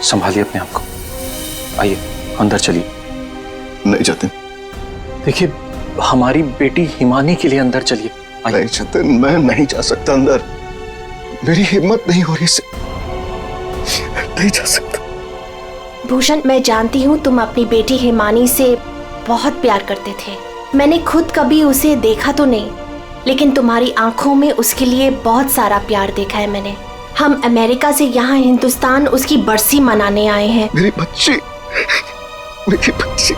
संभालिए अपने आप को। आइए अंदर चलिए। नहीं जतिन। देखिए हमारी बेटी हिमानी के लिए अंदर चलिए। नहीं जतिन, मैं नहीं जा सकता अंदर। मेरी हिम्मत नहीं हो रही से। नहीं जा सकता। भूषण, मैं जानती हूँ तुम अपनी बेटी हिमानी से बहुत प्यार करते थे। मैंने खुद कभी उसे देखा तो नहीं, लेकिन तुम्हारी आंखों में उसके लिए बहुत सारा प्यार देखा है मैंने। हम अमेरिका से यहाँ हिंदुस्तान उसकी बरसी मनाने आए हैं। मेरी बच्ची, मेरी बच्ची।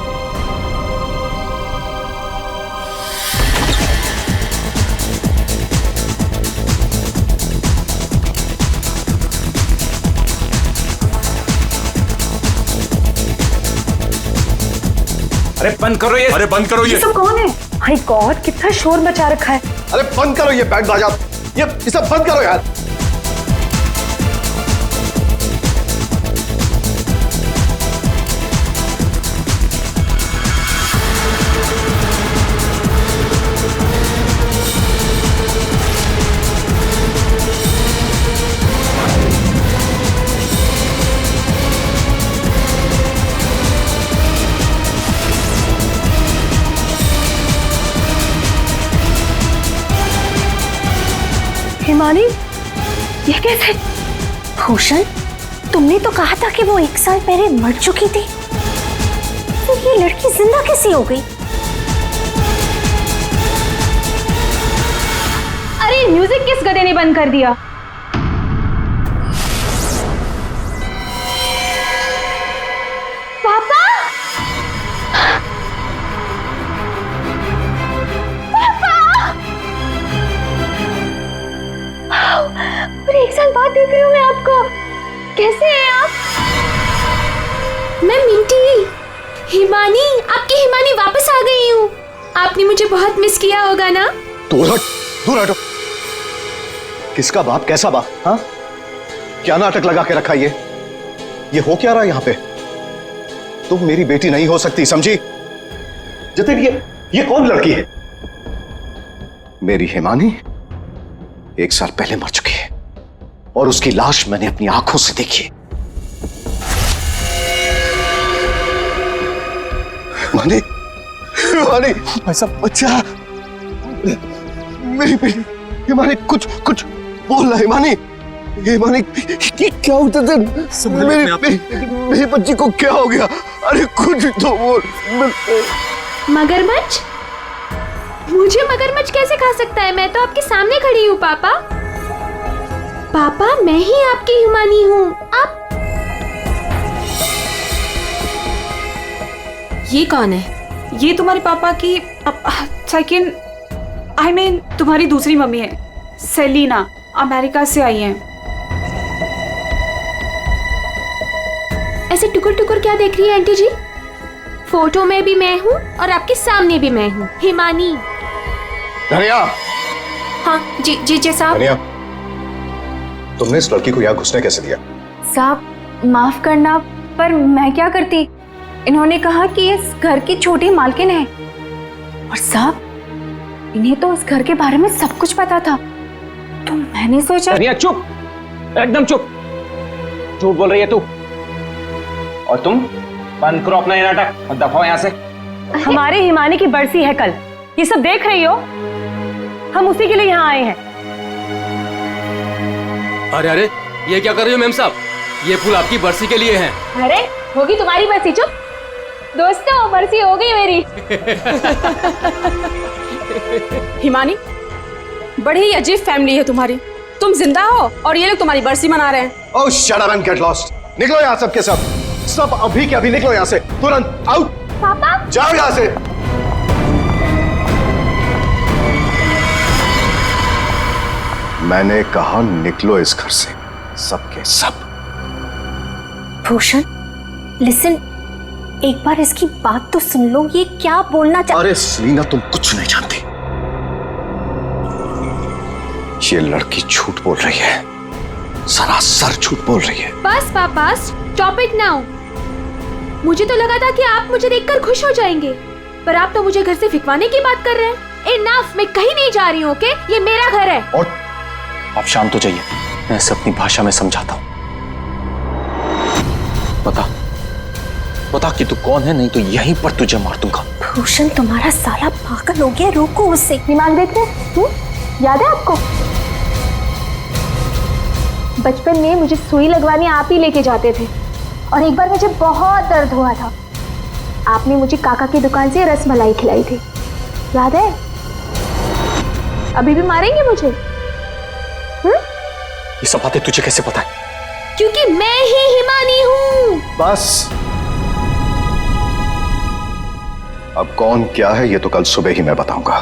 अरे बंद करो ये, अरे बंद करो ये सब कौन है? माय गॉड, कितना शोर मचा रखा है। अरे बंद करो ये बैंड बाजा, ये सब बंद करो यार। हिमानी, ये कैसे? भूषण, तुमने तो कहा था कि वो 1 साल पहले मर चुकी थी, तो ये लड़की जिंदा कैसे हो गई? अरे म्यूजिक किस गधे ने बंद कर दिया? पापा! और 1 साल बाद देख रही हूँ मैं आपको। कैसे हैं आप? मैं मिंटी, हिमानी, आपकी हिमानी वापस आ गई हूँ। आपने मुझे बहुत मिस किया होगा ना? दूर हट, दूर हटो। किसका बाप, कैसा बाप? हाँ, क्या नाटक लगा के रखा ये हो क्या रहा है यहाँ पे? तुम मेरी बेटी नहीं हो सकती, समझी? जतिन, ये कौन लड़की है? मेरी हिमानी 1 साल पहले मर चुकी है और उसकी लाश मैंने अपनी आंखों से देखी। हिमानी, हिमानी, ऐसा बच्चा, मेरी बेटी हिमानी, कुछ बोल रहा। हिमानी, हिमानी, ये क्या होता था? मेरी बच्ची को क्या हो गया? अरे कुछ तो बोल। मगरमच्छ? मुझे मगरमच्छ कैसे खा सकता है? मैं तो आपके सामने खड़ी हूँ पापा। पापा, मैं ही आपकी हिमानी हूँ। आप ये कौन है? ये तुम्हारे पापा की सेकंड, आई मीन तुम्हारी दूसरी मम्मी है, सेलिना, अमेरिका से आई हैं। ऐसे टुकुर टुकुर क्या देख रही है आंटी जी? फोटो में भी मैं हूँ और आपके सामने भी मैं हूँ, हिमानी। धनिया। हाँ जी साहब। धनिया, तुमने इस लड़की को यहाँ घुसने कैसे दिया? साहब माफ करना, पर मैं क्या करती? इन्होंने कहा कि इस घर की छोटी मालकिन है, और साहब इन्हें तो इस घर के बारे में सब कुछ पता था, तो मैंने सोचा। धनिया चुप, एकदम चुप। झूठ बोल रही है तू। और तुम बंद करो अपना ये नाटक और दफाओ यहाँ से। हमारे हिमानी की बरसी है कल, ये सब देख रही हो? हम उसी के लिए यहाँ आए हैं। अरे ये क्या कर रही हो मेम साहब? ये फूल आपकी बरसी के लिए हैं। अरे होगी तुम्हारी बरसी। चुप दोस्तों, बरसी हो गई मेरी। हिमानी, बड़ी ही अजीब फैमिली है तुम्हारी। तुम जिंदा हो और ये लोग तुम्हारी बरसी मना रहे हैं। Oh shut up and get lost. निकलो यहाँ सब के सब अभी के अभी निकलो यहाँ से, तुरंत आउट। पापा, जाओ यहाँ से। मैंने कहा निकलो इस घर से, सब के सब। भूषण लिसन, एक बार इसकी बात तो सुन लो। ये क्या बोलना अरे सेलिना, तुम कुछ नहीं जानती। ये लड़की झूठ बोल रही है, सरासर झूठ बोल रही है। बस पापा, स्टॉप इट नाउ। मुझे तो लगा था कि आप मुझे देखकर खुश हो जाएंगे, पर आप तो मुझे घर से फिकवाने की बात कर रहे हैं। इनफ, मैं कहीं नहीं जा रही हूँ, ओके? ये मेरा घर है। और आप शांत हो जाइए, मैं इसे अपनी भाषा में समझाता हूँ। बता कि तू कौन है, नहीं तो यहीं पर तुझे मार दूंगा। भूषण तुम्हारा साला पागल हो गया, रोको उसे। दिमाग देख रहे? याद है आपको? बचपन में मुझे सुई लगवाने आप ही लेके जाते थे, और एक बार मुझे बहुत दर्द हुआ था। आपने मुझे काका की दुकान से रसमलाई खिलाई थी, याद है? अभी भी मारेंगे मुझे? ये सब बातें तुझे कैसे पता है? क्योंकि मैं ही हिमानी हूँ। बस अब कौन क्या है ये तो कल सुबह ही मैं बताऊंगा।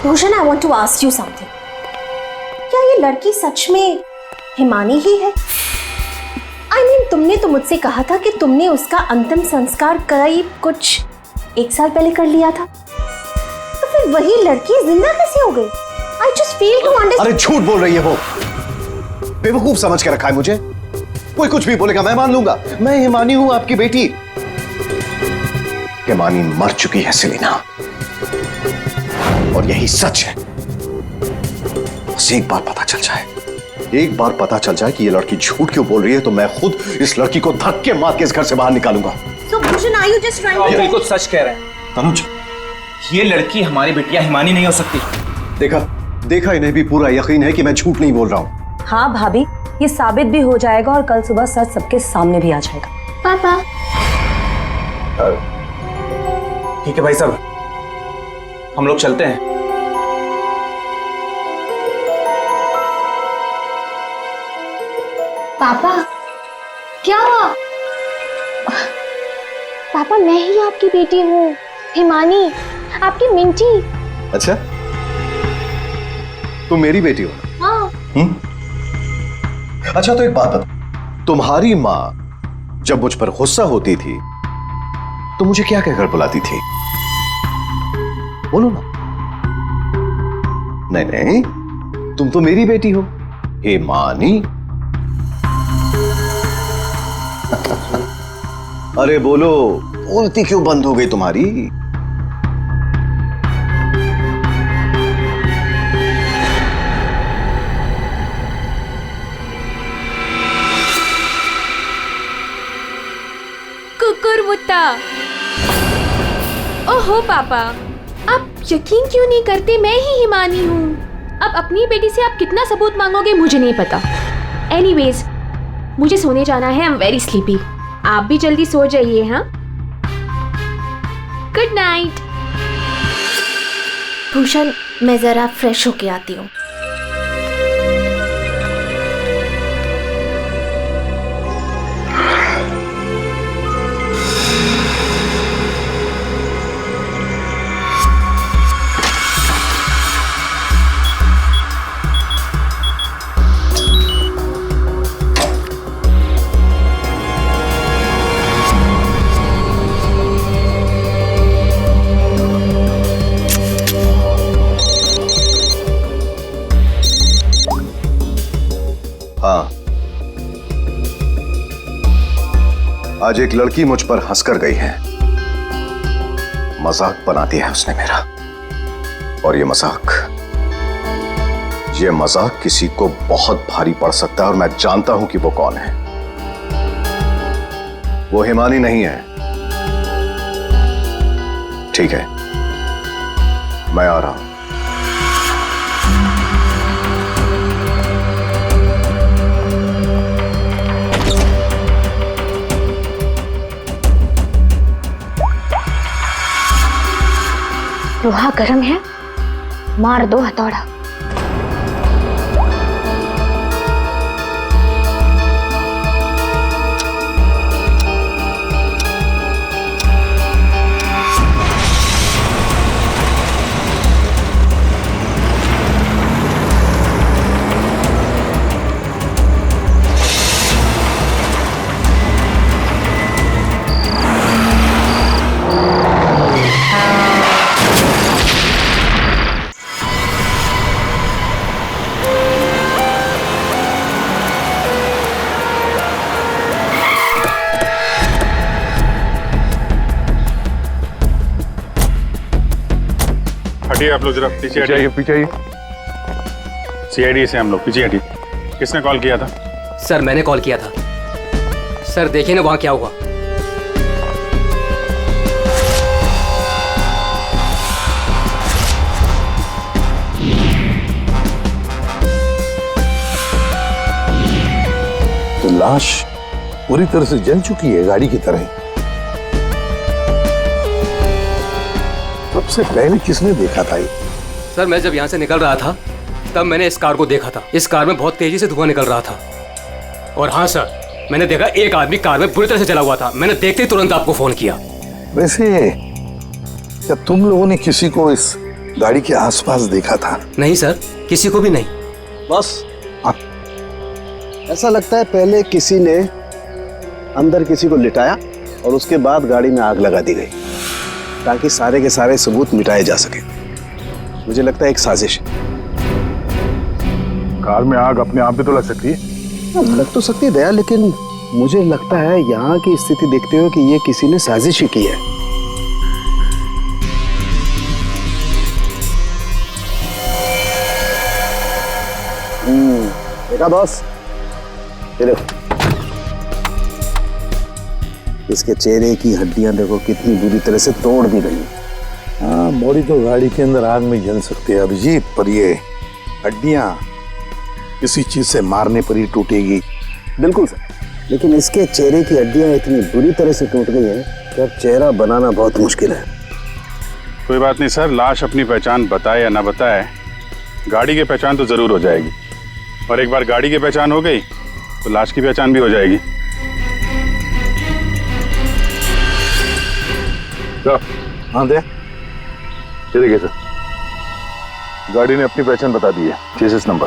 Bhushan, I want to ask you something. क्या ये लड़की सच में हिमानी ही है? I mean, तुमने तो मुझसे कहा था कि तुमने उसका अंतिम संस्कार करीब कुछ 1 साल पहले कर लिया था, तो फिर वही लड़की जिंदा कैसे हो गई? I just fail to understand। अरे झूठ बोल रही है वो, बेवकूफ समझ के रखा है मुझे। कोई कुछ भी बोलेगा मैं मान लूंगा। मैं हिमानी हूं, आपकी बेटी। हिमानी मर चुकी है सेलिना, और यही सच है। बस एक बार पता चल जाए, एक बार पता चल जाए कि ये लड़की झूठ क्यों बोल रही है, तो मैं खुद इस लड़की को धक्के मार के इस घर से बाहर निकालूंगा। So Bhushan, are you just trying to? बिल्कुल सच कह रहे हैं तनुज, ये लड़की हमारी बिटिया हिमानी नहीं हो सकती। देखा इन्हें भी पूरा यकीन है कि मैं झूठ नहीं बोल रहा हूं। हाँ भाभी, ये साबित भी हो जाएगा और कल सुबह सच सबके सामने भी आ जाएगा। पापा, ठीक है भाई साहब, हम लोग चलते हैं। पापा, क्या? पापा, मैं ही आपकी बेटी हूँ, हिमानी, आपकी मिंटी। अच्छा, तुम मेरी बेटी हो? हाँ। अच्छा तो एक बात बता, तुम्हारी माँ जब मुझ पर गुस्सा होती थी तो मुझे क्या कहकर बुलाती थी? बोलो ना। नहीं, तुम तो मेरी बेटी हो, हिमानी। अरे बोलो, बोलती क्यों बंद हो गई तुम्हारी? कुकुरमुत्ता। ओहो पापा, आप यकीन क्यों नहीं करते मैं ही हिमानी हूँ? अब अपनी बेटी से आप कितना सबूत मांगोगे मुझे नहीं पता। एनीवेज, मुझे सोने जाना है, आई एम वेरी स्लीपी। आप भी जल्दी सो जाइए। हाँ, गुड नाइट। भूषण, मैं जरा फ्रेश होके आती हूँ। हाँ, आज एक लड़की मुझ पर हंसकर गई है। मजाक बना दिया है उसने मेरा, और ये मजाक किसी को बहुत भारी पड़ सकता है, और मैं जानता हूं कि वो कौन है। वो हिमानी नहीं है। ठीक है, मैं आ रहा हूं। लोहा गर्म है, मार दो हथौड़ा। हटिए आप लोग, जरा पीछे आइए। पीछे आइए। सीआईडी से हम लोग। पीछे हटिए। किसने कॉल किया था? सर मैंने कॉल किया था। सर देखिए ना वहाँ क्या हुआ। तो लाश पूरी तरह से जल चुकी है, गाड़ी की तरह। सबसे पहले किसने देखा था ये? सर मैं जब यहाँ से निकल रहा था तब मैंने इस कार को देखा था। इस कार में बहुत तेजी से धुआं निकल रहा था। और हाँ सर, मैंने देखा एक आदमी कार में बुरी तरह से जला हुआ था। मैंने देखते ही तुरंत आपको फोन किया। वैसे क्या तुम लोगों ने किसी को इस गाड़ी के आसपास देखा था? नहीं सर, किसी को भी नहीं। बस ऐसा लगता है पहले किसी ने अंदर किसी को लिटाया और उसके बाद गाड़ी में आग लगा दी गई ताकि सारे के सारे सबूत मिटाए जा सके। मुझे लगता है एक साजिश है। कार में आग अपने आप भी तो लग सकती है। लग तो सकती है दया, लेकिन मुझे लगता है यहाँ की स्थिति देखते हुए कि ये किसी ने साजिश ही की है। देखा बॉस, ये देखो इसके चेहरे की हड्डियां देखो कितनी बुरी तरह से तोड़ दी गई। हाँ, बॉडी तो गाड़ी के अंदर आग में जल सकती है अभिजीत, पर ये हड्डियां किसी चीज से मारने पर ही टूटेगी। बिल्कुल सर, लेकिन इसके चेहरे की हड्डियां इतनी बुरी तरह से टूट गई हैं कि अब चेहरा बनाना बहुत मुश्किल है। कोई बात नहीं सर, लाश अपनी पहचान बताए या ना बताए, गाड़ी की पहचान तो जरूर हो जाएगी। और एक बार गाड़ी की पहचान हो गई तो लाश की पहचान भी हो जाएगी। हाँ दे, ये देखिए सर, गाड़ी ने अपनी पहचान बता दी है। Chassis number.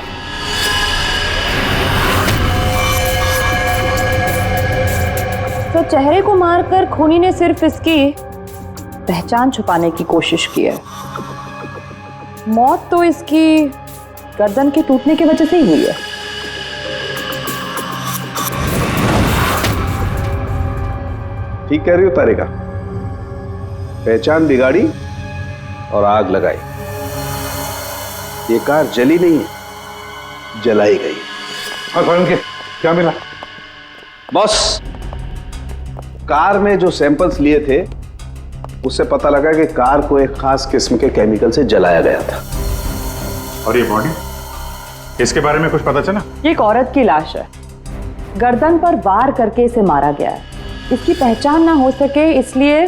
तो चेहरे को मारकर खूनी ने सिर्फ इसकी पहचान छुपाने की कोशिश की है। मौत तो इसकी गर्दन के टूटने की वजह से ही हुई है। ठीक कह रही हो तारिका, पहचान बिगाड़ी और आग लगाई। ये कार जली नहीं है, जलाई गई। हाँ स्वयं के क्या मिला? बॉस, कार में जो सैंपल्स लिए थे उससे पता लगा कि कार को एक खास किस्म के केमिकल से जलाया गया था। और ये बॉडी, इसके बारे में कुछ पता चला? ये एक औरत की लाश है, गर्दन पर वार करके इसे मारा गया है। इसकी पहचान ना हो सके इसलिए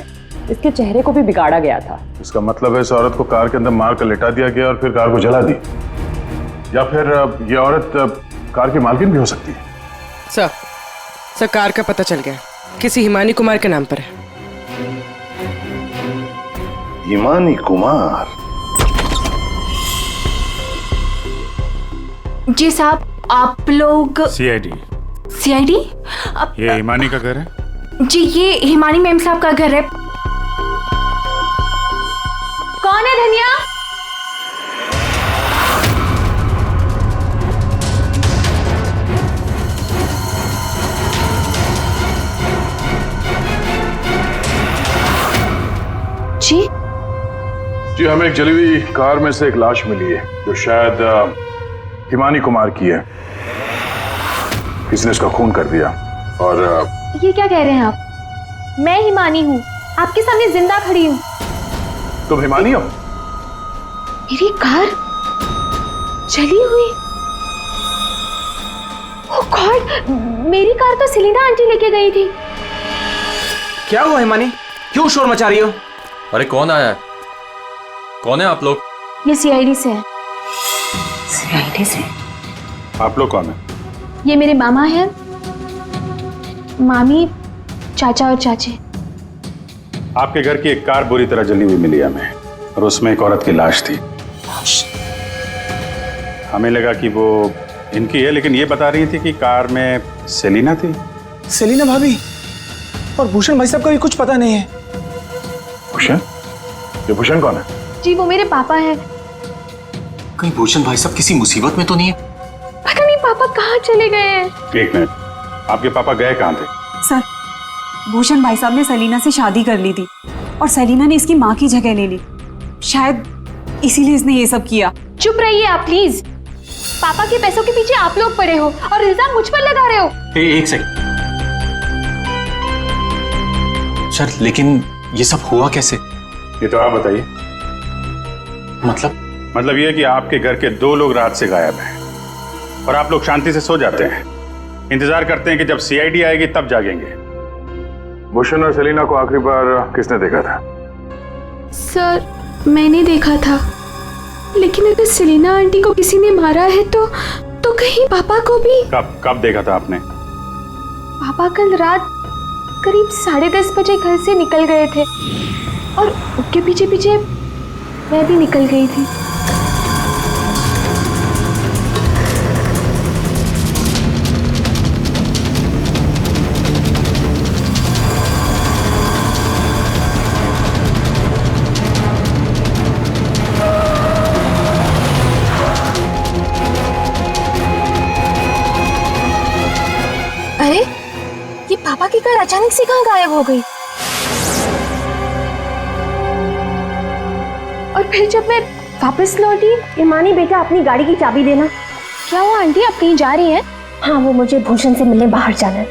इसके चेहरे को भी बिगाड़ा गया था। इसका मतलब है इस औरत को कार के अंदर मार कर लिटा दिया गया और फिर कार को जला दी, या फिर ये औरत कार की मालकिन भी हो सकती है। सर कार का पता चल गया, किसी हिमानी कुमार के नाम पर है। हिमानी कुमार? जी साहब, आप लोग सीआईडी। सीआईडी? ये हिमानी का घर है? जी, ये हिमानी मैम साहब का घर है। कौन है धनिया? जी, हमें एक जली हुई कार में से एक लाश मिली है जो शायद हिमानी कुमार की है। किसी ने उसका खून कर दिया। और ये क्या कह रहे हैं आप? मैं हिमानी हूँ, आपके सामने जिंदा खड़ी हूँ। तुम हिमानी हो? मेरी कार जली हुई? ओह गॉड, मेरी कार तो सेलिना आंटी लेके गई थी। क्या हुआ हिमानी, क्यों शोर मचा रही हो? अरे कौन आया है? कौन है आप लोग? ये सीआईडी से है। सीआईडी से? आप लोग कौन है? ये मेरे मामा हैं, मामी, चाचा और चाची। आपके घर की एक कार बुरी तरह जली हुई मिली हमें और उसमें एक औरत की लाश थी। हमें लगा कि वो इनकी है, लेकिन ये बता रही थी कि कार में सेलिना थी। सेलिना भाभी और भूषण भाई साहब का भी कुछ पता नहीं है। भूषण? ये भूषण कौन है? जी वो मेरे पापा हैं। कहीं भूषण भाई साहब किसी मुसीबत में तो नहीं है? पता नहीं पापा कहाँ चले गए हैं। एक मिनट, आपके पापा गए कहाँ थे? सर, भूषण भाई साहब ने सेलिना से शादी कर ली थी और सेलिना ने इसकी माँ की जगह ले ली। शायद इसीलिए इसने ये सब किया। चुप रहिए आप प्लीज। पापा के पैसों के पीछे आप लोग पड़े हो और इल्जाम मुझ पर लगा रहे हो। एक सेकंड सर, लेकिन ये सब हुआ कैसे? ये तो आप बताइए। मतलब ये कि आपके घर के 2 लोग रात से गायब हैं और आप लोग शांति से सो जाते हैं, इंतजार करते हैं कि जब सीआईडी आएगी तब जागेंगे। भूषण और सेलिना को आखिरी बार किसने देखा था? सर मैंने देखा था, लेकिन अगर सेलिना आंटी को किसी ने मारा है तो कहीं पापा को भी। कब देखा था आपने? पापा कल रात करीब 10:30 बजे घर से निकल गए थे और उनके पीछे पीछे मैं भी निकल गई थी। अरे ये पापा की कार अचानक से कहाँ गायब हो गई? और फिर जब मैं वापस लौटी, हिमानी बेटा अपनी गाड़ी की चाबी देना। क्या वो आंटी आप कहीं जा रही हैं? हाँ, वो मुझे भूषण से मिलने बाहर जाना है।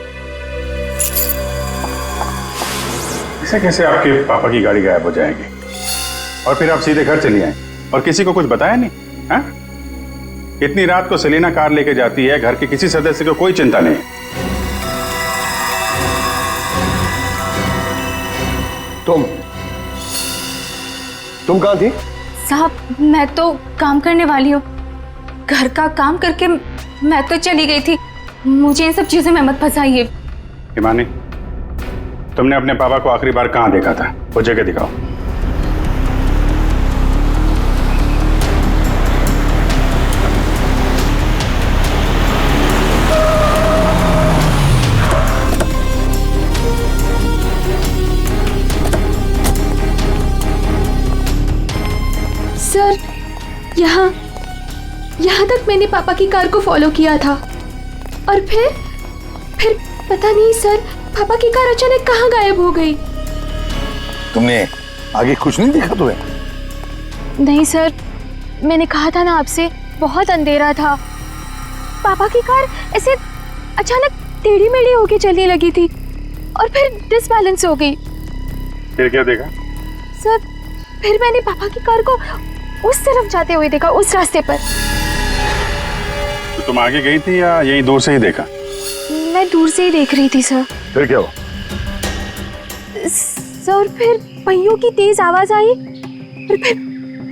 ऐसे कैसे आपके पापा की गाड़ी गायब हो जाएगी और फिर आप सीधे घर चली आए और किसी को कुछ बताया नहीं? हाँ? इतनी रात को सेलिना कार लेके जाती है, घर के किसी सदस्य को कोई चिंता नहीं। तुम कहाँ थी? साहब मैं तो काम करने वाली हूँ, घर का काम करके मैं तो चली गई थी। मुझे इन सब चीजों में मत फंसाइए। हिमानी, तुमने अपने पापा को आखिरी बार कहाँ देखा था? वो जगह दिखाओ। सर यहाँ तक मैंने पापा की कार को फॉलो किया था और फिर पता नहीं सर, पापा की कार अचानक कहाँ गायब हो गई। तुमने आगे कुछ नहीं देखा तुम्हें? नहीं सर, मैंने कहा था ना आपसे, बहुत अंधेरा था। पापा की कार ऐसे अचानक टेढ़ी मेढ़ी होके चलने लगी थी और फिर डिसबैलेंस हो गई। फिर क्या देखा? सर फिर मैंने पापा की कार को उस तरफ जाते हुए देखा, उस रास्ते पर। तो तुम आगे गई थी या यहीं दूर से ही देखा? मैं दूर से ही देख रही थी सर। फिर क्या हुआ? सर फिर पहियों की तेज आवाज आई और फिर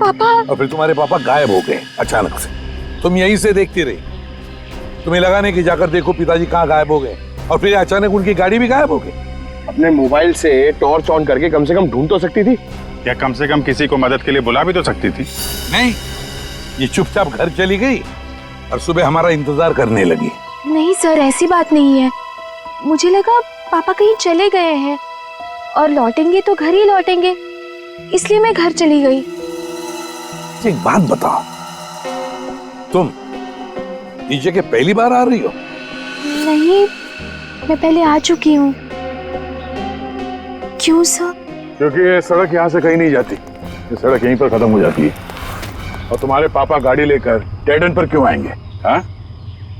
पापा। और फिर तुम्हारे पापा गायब हो गए अचानक से। तुम यहीं से देखती रही, तुम्हें लगा नहीं कि जाकर देखो पिताजी कहाँ गायब हो गए, और फिर अचानक उनकी गाड़ी भी गायब हो गई। अपने मोबाइल से टॉर्च ऑन करके कम से कम ढूंढ तो सकती थी। या कम से कम किसी को मदद के लिए बुला भी तो सकती थी। नहीं, ये चुपचाप घर चली गई और सुबह हमारा इंतजार करने लगी। नहीं सर, ऐसी बात नहीं है। मुझे लगा पापा कहीं चले गए हैं और लौटेंगे तो घर ही लौटेंगे, इसलिए मैं घर चली गई। एक बात बताओ, तुम इस जगह पहली बार आ रही हो? नहीं, मैं पहले आ चुकी हूँ। क्यों सर? क्योंकि ये सड़क यहाँ से कहीं नहीं जाती, ये सड़क यहीं पर खत्म हो जाती है। और तुम्हारे पापा गाड़ी लेकर डेड एंड पर क्यों आएंगे? हाँ,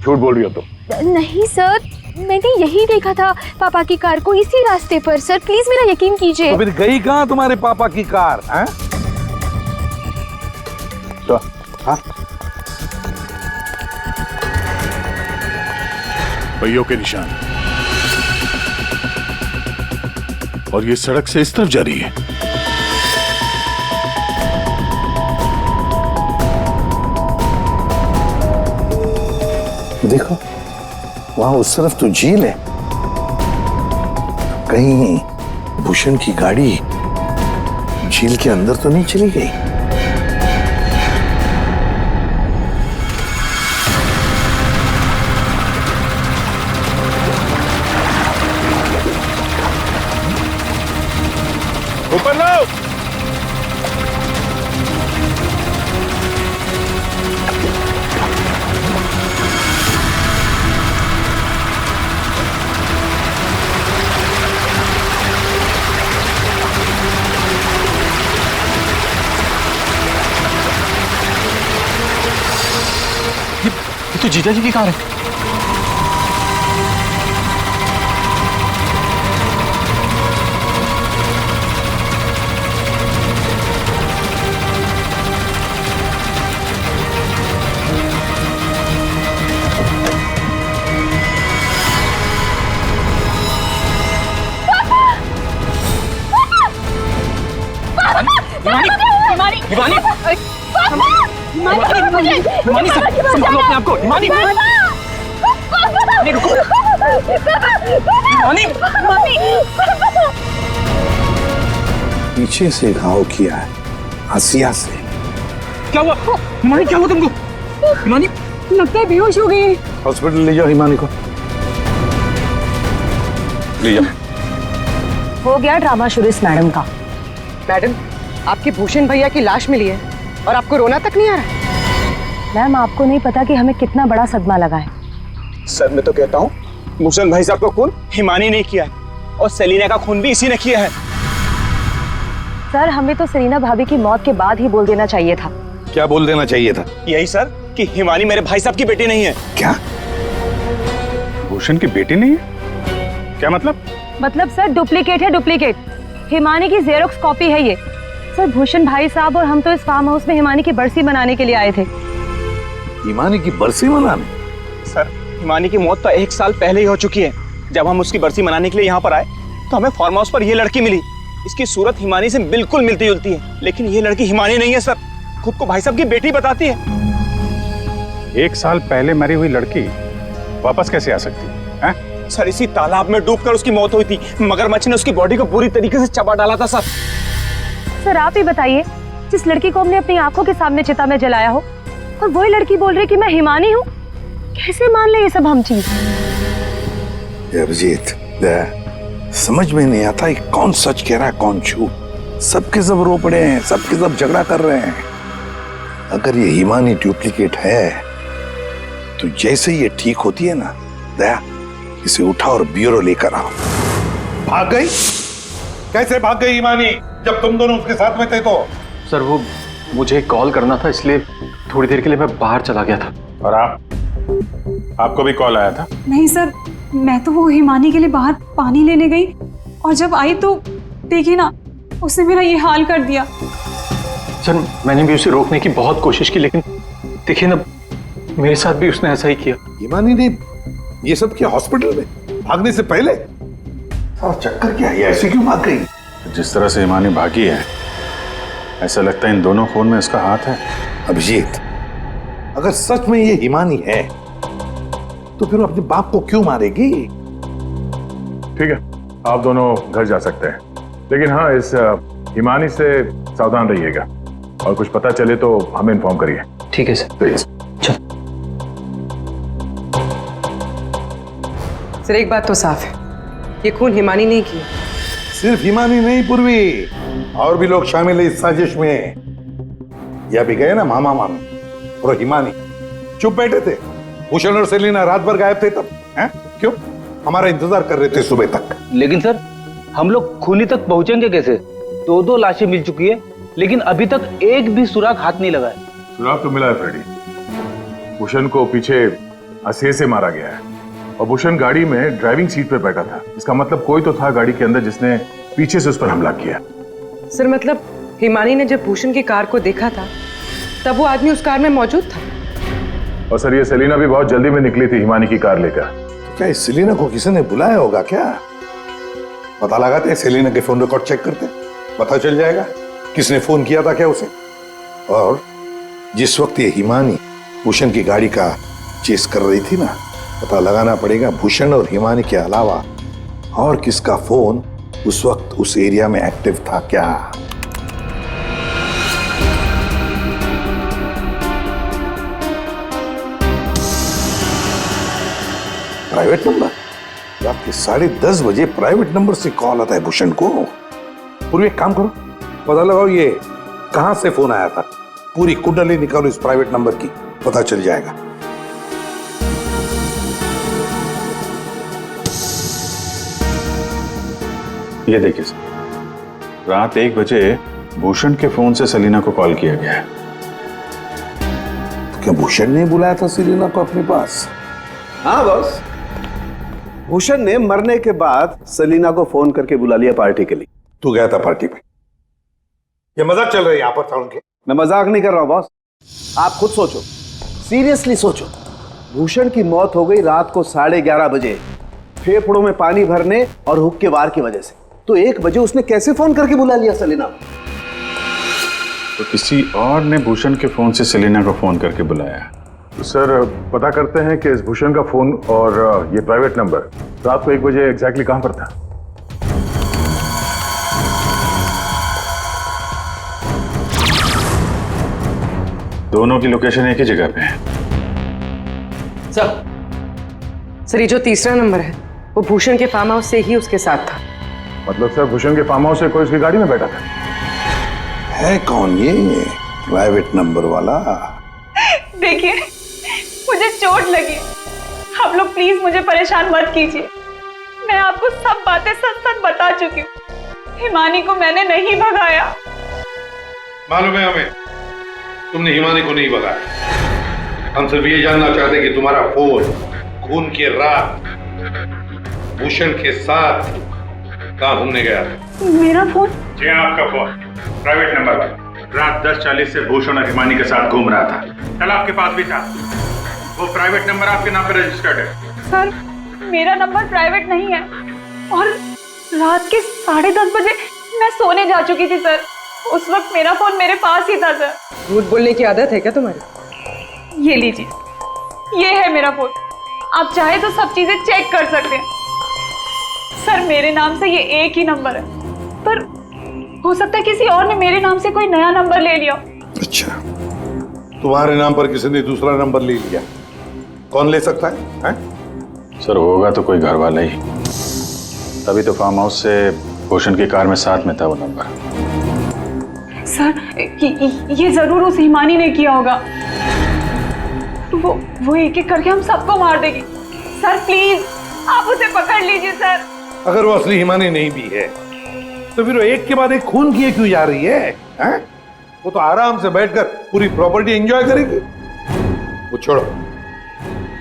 झूठ बोल रही हो तुम। नहीं सर, मैंने यही देखा था पापा की कार को, इसी रास्ते पर। सर प्लीज मेरा यकीन कीजिए। तो फिर गई कहाँ तुम्हारे पापा की कार? हाँ? तो, हाँ? पहियों के निशान, और ये सड़क से इस तरफ जा रही है। देखो, वहां उस तरफ तो झील है, कहीं भूषण की गाड़ी झील के अंदर तो नहीं चली गई? ऊपर लो। जीजा जी की कार है। हिमानी संभालो अपने आप को। हिमानी रुको। हिमानी पीछे से घाव किया है, आसिया से। क्या हुआ हिमानी? क्या हुआ तुमको? हिमानी लगता है बेहोश हो गई। हॉस्पिटल ले जाओ हिमानी को, ले जाओ। हो गया ड्रामा शुरू इस मैडम का। मैडम, आपकी भूषण भैया की लाश मिली है और आपको रोना तक नहीं आ रहा? मैम, आपको नहीं पता कि हमें कितना बड़ा सदमा लगा है। सर मैं तो कहता हूँ भूषण भाई साहब का खून हिमानी ने किया है और सेलिना का खून भी इसी ने किया है। सर, हमें तो सेलिना भाभी की मौत के बाद ही बोल देना चाहिए था। क्या बोल देना चाहिए था? यही सर कि हिमानी मेरे भाई साहब की बेटी नहीं है। क्या? भूषण की बेटी नहीं है? क्या मतलब? मतलब सर डुप्लीकेट है, डुप्लीकेट। हिमानी की जेरोक्स कॉपी है ये। सर, भूषण भाई साहब और हम तो इस फार्म हाउस में हिमानी की बरसी मनाने के लिए आए थे। हिमानी की बरसी मनाने? सर, हिमानी की मौत तो 1 साल पहले ही हो चुकी है। जब हम उसकी बरसी मनाने के लिए यहाँ पर आए तो हमें फार्म हाउस पर यह लड़की मिली। इसकी सूरत हिमानी से बिल्कुल मिलती जुलती है, लेकिन ये लड़की हिमानी नहीं है सर। खुद को भाई साहब की बेटी बताती है। 1 साल पहले मरी हुई लड़की वापस कैसे आ सकती है? सर, इसी तालाब में डूबकर उसकी मौत हुई थी। मगरमच्छ ने उसकी बॉडी को पूरी तरीके से चबा डाला था सर। सर, आप ही बताइए, जिस लड़की को हमने अपनी आंखों के सामने चिता में जलाया हो और वही लड़की बोल रही कि मैं हिमानी हूँ, कैसे मान ले ये सब हम चीज? अभिजीत, समझ में नहीं आता कौन सच कह रहा है कौन झूठ। सबके सब रो पड़े हैं, सबके सब झगड़ा कर रहे हैं। अगर ये हिमानी डुप्लीकेट है तो जैसे ये ठीक होती है ना, दया इसे उठा और ब्यूरो लेकर आओ। भाग गई? कैसे भाग गई हिमानी जब तुम दोनों उसके साथ में थे? तो सर वो मुझे कॉल करना था, इसलिए थोड़ी देर के लिए मैं बाहर चला गया था। और आपको भी कॉल आया था? नहीं सर, मैं तो वो हिमानी के लिए बाहर पानी लेने गई और जब आई तो देखिए ना, उसने मेरा ये हाल कर दिया। सर मैंने भी उसे रोकने की बहुत कोशिश की, लेकिन देखिए ना, मेरे साथ भी उसने ऐसा ही किया। हिमानी ने ये सब किया हॉस्पिटल में भागने से पहले? चक्कर क्या है, ऐसे क्यों भाग गई? जिस तरह से हिमानी भागी है, ऐसा लगता है इन दोनों खून में इसका हाथ है। अभिजीत, अगर सच में ये हिमानी है तो फिर अपने बाप को क्यों मारेगी? ठीक है, आप दोनों घर जा सकते हैं, लेकिन हाँ, इस हिमानी से सावधान रहिएगा और कुछ पता चले तो हमें इन्फॉर्म करिए। ठीक है सर। प्लीज। सर, एक बात तो साफ है, ये खून हिमानी नहीं किया। सिर्फ हिमानी नहीं पूर्वी, और भी लोग शामिल है इस साजिश में। यह भी गए ना मामा मामी और हिमानी चुप बैठे थे। भूषण और सेलिना रात भर गायब थे तब, हैं? क्यों? हमारा इंतजार कर रहे थे सुबह तक। लेकिन सर, हम लोग खूनी तक पहुंचेंगे कैसे? 2 लाशें मिल चुकी है, लेकिन अभी तक एक भी सुराग हाथ नहीं लगा है। सुराग तो मिला है फ्रेडी। भूषण को पीछे असे से मारा गया है और भूषण गाड़ी में ड्राइविंग सीट पर बैठा था। इसका मतलब कोई तो था गाड़ी के अंदर जिसने पीछे से उस पर हमला किया। सर, मतलब हिमानी ने जब भूषण की कार को देखा था तब वो आदमी उस कार में मौजूद था। और सर, ये सेलिना भी बहुत जल्दी में निकली थी हिमानी की कार लेकर। तो क्या इस सेलिना को किसी ने बुलाया होगा क्या? पता लगाते हैं, सेलिना के फोन रिकॉर्ड चेक करते हैं, पता चल जाएगा किसने फोन किया था क्या उसे। और जिस वक्त ये हिमानी भूषण की गाड़ी का चेस कर रही थी ना, पता लगाना पड़ेगा भूषण और हिमानी के अलावा और किसका फोन उस वक्त उस एरिया में एक्टिव था क्या। Private number? रात के 10:30 बजे प्राइवेट नंबर से कॉल आता है भूषण को। पूरी एक काम करो, पता लगाओ ये कहां से फोन आया था। पूरी कुंडली निकालो इस प्राइवेट नंबर की, पता चल जाएगा। ये देखिए सर, रात 1 बजे भूषण के फोन से सेलिना को कॉल किया गया है। क्या भूषण ने बुलाया था सेलिना को अपने पास? हाँ बॉस, भूषण ने मरने के बाद सेलिना को फोन करके बुला लिया पार्टी के लिए। तू गया था पार्टी में? ये मजाक चल रहा है यहाँ पर था उनके? मैं मजाक नहीं कर रहा हूं बॉस, आप खुद सोचो, सीरियसली सोचो। भूषण की मौत हो गई रात को 11:30 बजे, फेफड़ों में पानी भरने और हुक्के वार की वजह से। तो 1 बजे उसने कैसे फोन करके बुला लिया सेलिना को? तो किसी और ने भूषण के फोन से सेलिना को फोन करके बुलाया। तो सर पता करते हैं कि इस भूषण का फोन और ये प्राइवेट नंबर रात को 1 बजे एग्जैक्टली कहां पर था? दोनों की लोकेशन एक ही जगह पे है। सर ये जो तीसरा नंबर है वो भूषण के फार्म हाउस से ही उसके साथ था। मतलब सर भूषण के फार्म हाउस से कोई उसकी गाड़ी में बैठा था? है कौन ये प्राइवेट नंबर वाला? देखिए, मुझे चोट लगी, आप लोग प्लीज मुझे परेशान मत कीजिए। मैं आपको सब बातें सच सच बता चुकी हूँ। हिमानी को मैंने नहीं भगाया। मालूम है हमें, तुमने हिमानी को नहीं भगाया। हम सिर्फ ये जानना चाहते कि तुम्हारा फोन खून के रात भूषण के साथ कहाँ घूमने गया था? मेरा फोन? जी आपका फोन प्राइवेट नंबर रात 10:40 से भूषण और हिमानी के साथ घूम रहा था। कल आपके पास भी था। वो प्राइवेट नंबर आपके नाम पर रजिस्टर्ड है। सर मेरा नंबर प्राइवेट नहीं है और रात के 10:30 बजे मैं सोने जा चुकी थी सर। उस वक्त मेरा फोन मेरे पास ही था सर। झूठ बोलने की आदत है क्या तुम्हारी? ये लीजिए, ये है मेरा फोन। आप चाहे तो सब चीजें चेक कर सकते हैं। सर मेरे नाम से ये एक ही नंबर है, पर हो सकता है किसी और ने मेरे नाम से कोई नया नंबर ले लिया। अच्छा, तुम्हारे नाम पर किसी ने दूसरा नंबर ले लिया? कौन ले सकता है? सर होगा तो कोई घर वाला ही। तभी तो फार्म हाउस से भूषण की कार में साथ में था वो नंबर। सर ये जरूर उस हिमानी ने किया होगा। वो एक एक करके हम सबको मार देगी। सर प्लीज आप उसे पकड़ लीजिए सर। अगर वो असली हिमानी नहीं भी है तो फिर वो एक के बाद एक खून किए क्यों जा रही है? वो तो आराम से बैठकर पूरी प्रॉपर्टी एंजॉय करेगी। वो छोड़ो,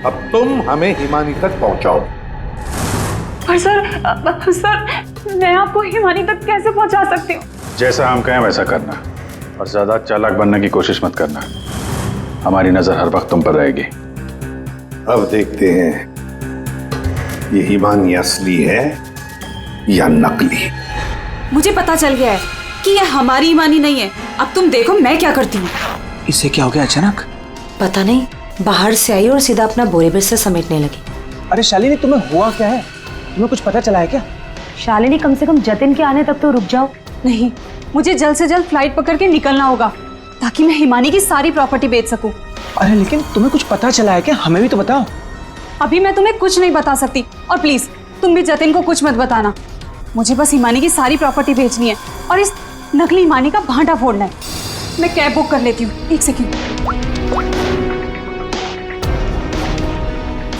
अब तुम हमें हिमानी तक पहुंचाओ। पर सर मैं आपको हिमानी तक कैसे पहुंचा सकती हूँ? जैसा हम कहें वैसा करना और ज्यादा चालाक बनने की कोशिश मत करना। हमारी नजर हर वक्त तुम पर रहेगी। अब देखते हैं ये हिमानी असली है या नकली। मुझे पता चल गया है कि ये हमारी हिमानी नहीं है। अब तुम देखो मैं क्या करती हूँ। इसे क्या हो गया अचानक? पता नहीं, बाहर से आई और सीधा अपना बोरे बिस्तर समेटने लगी। अरे शालिनी तुम्हें हुआ क्या है? तुम्हें कुछ पता चला है क्या? शालिनी कम से कम जतिन के आने तक तो रुक जाओ। नहीं, मुझे जल्द से जल्द फ्लाइट पकड़ के निकलना होगा ताकि मैं हिमानी की सारी प्रॉपर्टी बेच सकूं। अरे लेकिन तुम्हें कुछ पता चला है क्या? हमें भी तो बताओ। अभी मैं तुम्हें कुछ नहीं बता सकती और प्लीज तुम भी जतिन को कुछ मत बताना। मुझे बस हिमानी की सारी प्रॉपर्टी बेचनी है और इस नकली हिमानी का भांटा फोड़ना है। मैं कैब बुक कर लेती हूँ, 1 सेकेंड।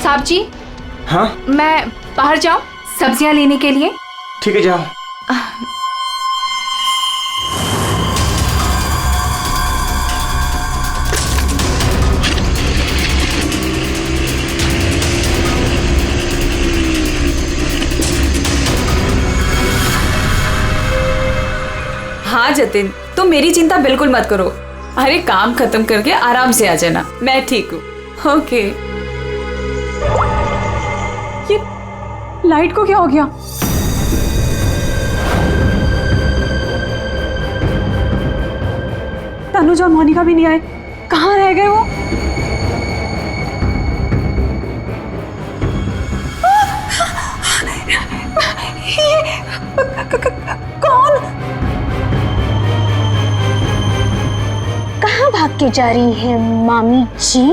साहब जी। हाँ? मैं बाहर जाऊं सब्जियां लेने के लिए? ठीक है जाओ। हाँ जतिन, तुम मेरी चिंता बिल्कुल मत करो। अरे काम खत्म करके आराम से आ जाना, मैं ठीक हूँ। ओके। ये लाइट को क्या हो गया? तनुजा और मोनिका भी नहीं आए, कहाँ रह गए वो? कौन? कहाँ भाग के जा रही है मामी जी?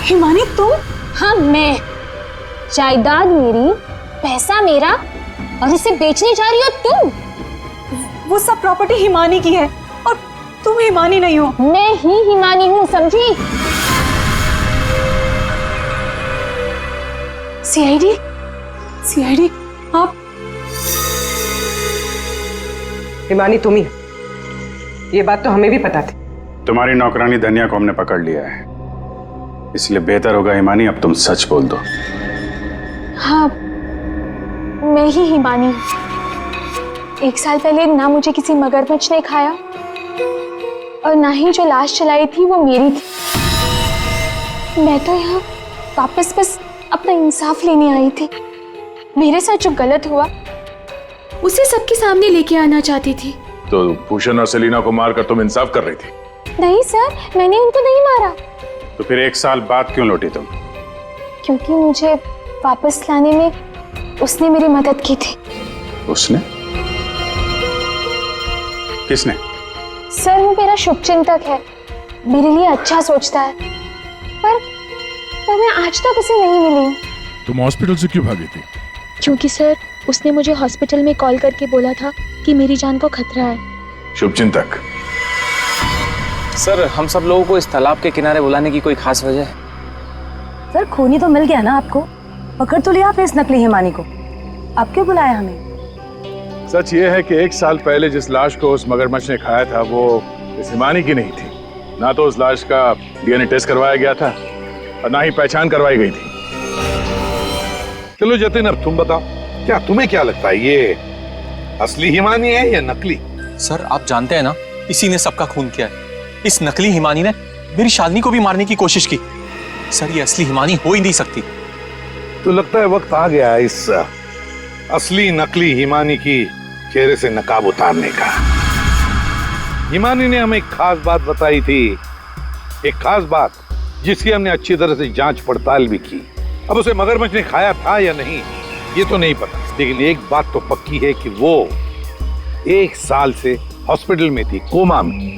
हिमानी तुम? हाँ मैं। जायदाद मेरी, पैसा मेरा और इसे बेचने जा रही हो तुम? वो सब प्रॉपर्टी हिमानी की है और तुम हिमानी नहीं हो। मैं ही हिमानी हूँ, समझी? सीआईडी आप? हिमानी तुम ही, ये बात तो हमें भी पता थी, तुम्हारी नौकरानी धनिया को हमने पकड़ लिया है, इसलिए बेहतर होगा हिमानी अब तुम सच बोल दो। हाँ, मैं ही हिमानी। 1 साल पहले ना मुझे किसी मगरमच्छ ने खाया और ना ही जो लाश चलाई थी वो मेरी थी। मैं तो यहाँ वापस बस अपना इंसाफ लेने आई थी। मेरे साथ जो गलत हुआ उसे सबके सामने लेके आना चाहती थी। तो भूषण और सेलिना को मारकर तुम इंसाफ कर रही थी? नहीं सर, मैंने उनको नहीं मारा। तो फिर 1 साल बाद क्यों लौटी तुम? क्योंकि मुझे वापस लाने में उसने मेरी मदद की थी। उसने? किसने? सर, वो मेरा शुभचिंतक है, मेरे लिए अच्छा सोचता है, पर मैं आज तक उसे नहीं मिली। तुम हॉस्पिटल से क्यों भागी थी? क्योंकि सर, उसने मुझे हॉस्पिटल में कॉल करके बोला था कि मेरी जान को खतरा है। शुभचिंतक? सर, हम सब लोगों को इस तालाब के किनारे बुलाने की कोई खास वजह है? सर, खूनी तो मिल गया ना आपको, पकड़ तो लिया आपने इस नकली हिमानी को, आप क्यों बुलाया हमें? सच ये है कि 1 साल पहले जिस लाश को उस मगरमच्छ ने खाया था वो इस हिमानी की नहीं थी। ना तो उस लाश का डीएनए टेस्ट करवाया गया था और ना ही पहचान करवाई गई थी। चलो जतिन, अब तुम बताओ, क्या तुम्हें क्या लगता है, ये असली हिमानी है या नकली? सर, आप जानते हैं ना, इसी ने सबका खून किया है। इस नकली हिमानी ने मेरी शालिनी को भी मारने की कोशिश की। सर, ये असली हिमानी हो ही नहीं सकती। तो लगता है वक्त आ गया इस असली नकली हिमानी की चेहरे से नकाब उतारने का। हिमानी ने हमें एक खास बात बताई थी, एक खास बात जिसकी हमने अच्छी तरह से जांच पड़ताल भी की। अब उसे मगरमच्छ ने खाया था या नहीं ये तो नहीं पता, लेकिन एक बात तो पक्की है कि वो 1 साल से हॉस्पिटल में थी, कोमा में।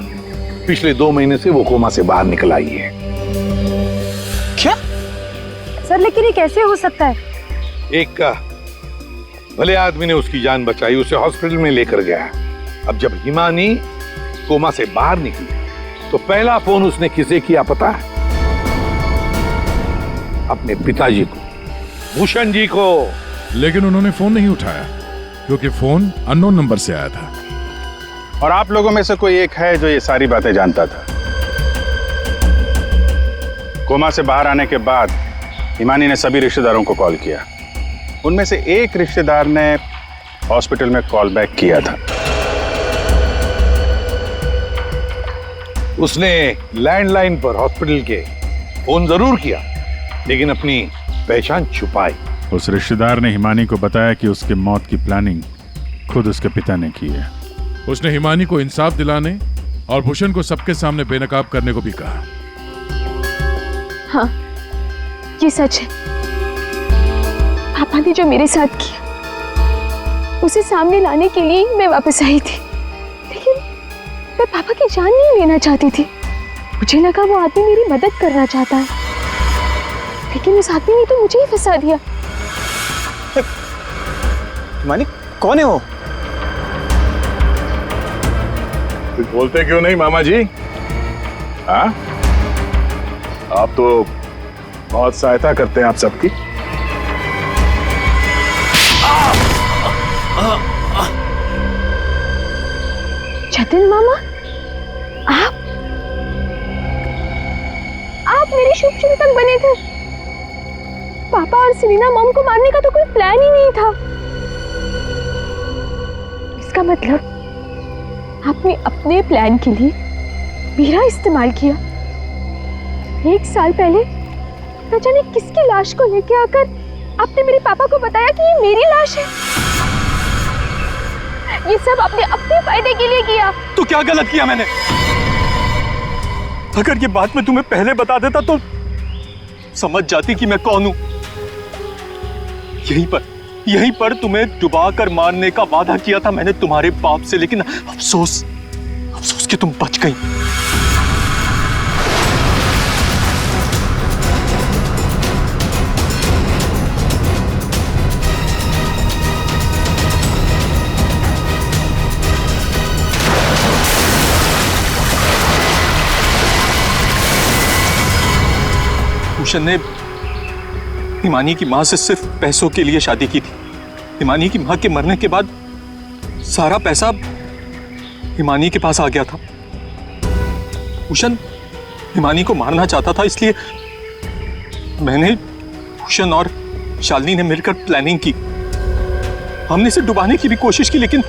पिछले 2 महीने से वो कोमा से बाहर निकल आई है। क्या सर, लेकिन ये कैसे हो सकता है? एक भले आदमी ने उसकी जान बचाई, उसे हॉस्पिटल में लेकर गया। अब जब हिमानी कोमा से बाहर निकली तो पहला फोन उसने किसे किया पता है? अपने पिताजी को, भूषण जी को। लेकिन उन्होंने फोन नहीं उठाया क्योंकि फोन अननोन नंबर से आया था। और आप लोगों में से कोई एक है जो ये सारी बातें जानता था। कोमा से बाहर आने के बाद हिमानी ने सभी रिश्तेदारों को कॉल किया। उनमें से एक रिश्तेदार ने हॉस्पिटल में कॉल बैक किया था। उसने लैंडलाइन पर हॉस्पिटल के फोन जरूर किया, लेकिन अपनी पहचान छुपाई। उस रिश्तेदार ने हिमानी को बताया कि उसके मौत की प्लानिंग खुद उसके पिता ने की है। उसने हिमानी को इंसाफ दिलाने और भूषण को सबके सामने बेनकाब करने को भी कहा। हाँ, ये सच है। पापा ने जो मेरे साथ किया उसे सामने लाने के लिए मैं वापस आई थी, लेकिन मैं पापा की जान नहीं लेना चाहती थी। मुझे लगा वो आदमी मेरी मदद करना चाहता है, लेकिन उस आदमी ने तो मुझे ही फंसा दिया। हिमानी कौन है वो? कुछ बोलते क्यों नहीं मामा जी? हाँ, आप तो बहुत सहायता करते हैं आप सबकी। जतिन मामा, आप मेरे शुभचिंतक बने थे। पापा और सेलिना मॉम को मारने का तो कोई प्लान ही नहीं था। इसका मतलब आपने अपने प्लान के लिए मेरा इस्तेमाल किया। 1 साल पहले न जाने किसकी लाश को लेके आकर आपने मेरे पापा को बताया कि ये मेरी लाश है। ये सब आपने अपने फायदे के लिए किया। तो क्या गलत किया मैंने? अगर ये बात मैं तुम्हें पहले बता देता तो समझ जाती कि मैं कौन हूं। यहीं पर तुम्हें डुबा कर मारने का वादा किया था मैंने तुम्हारे बाप से, लेकिन अफसोस कि तुम बच गई। भूषण ने हिमानी की मां से सिर्फ पैसों के लिए शादी की थी। हिमानी की मां के मरने के बाद सारा पैसा हिमानी के पास आ गया था। भूषण हिमानी को मारना चाहता था, इसलिए मैंने, भूषण और शालिनी ने मिलकर प्लानिंग की। हमने इसे डुबाने की भी कोशिश की, लेकिन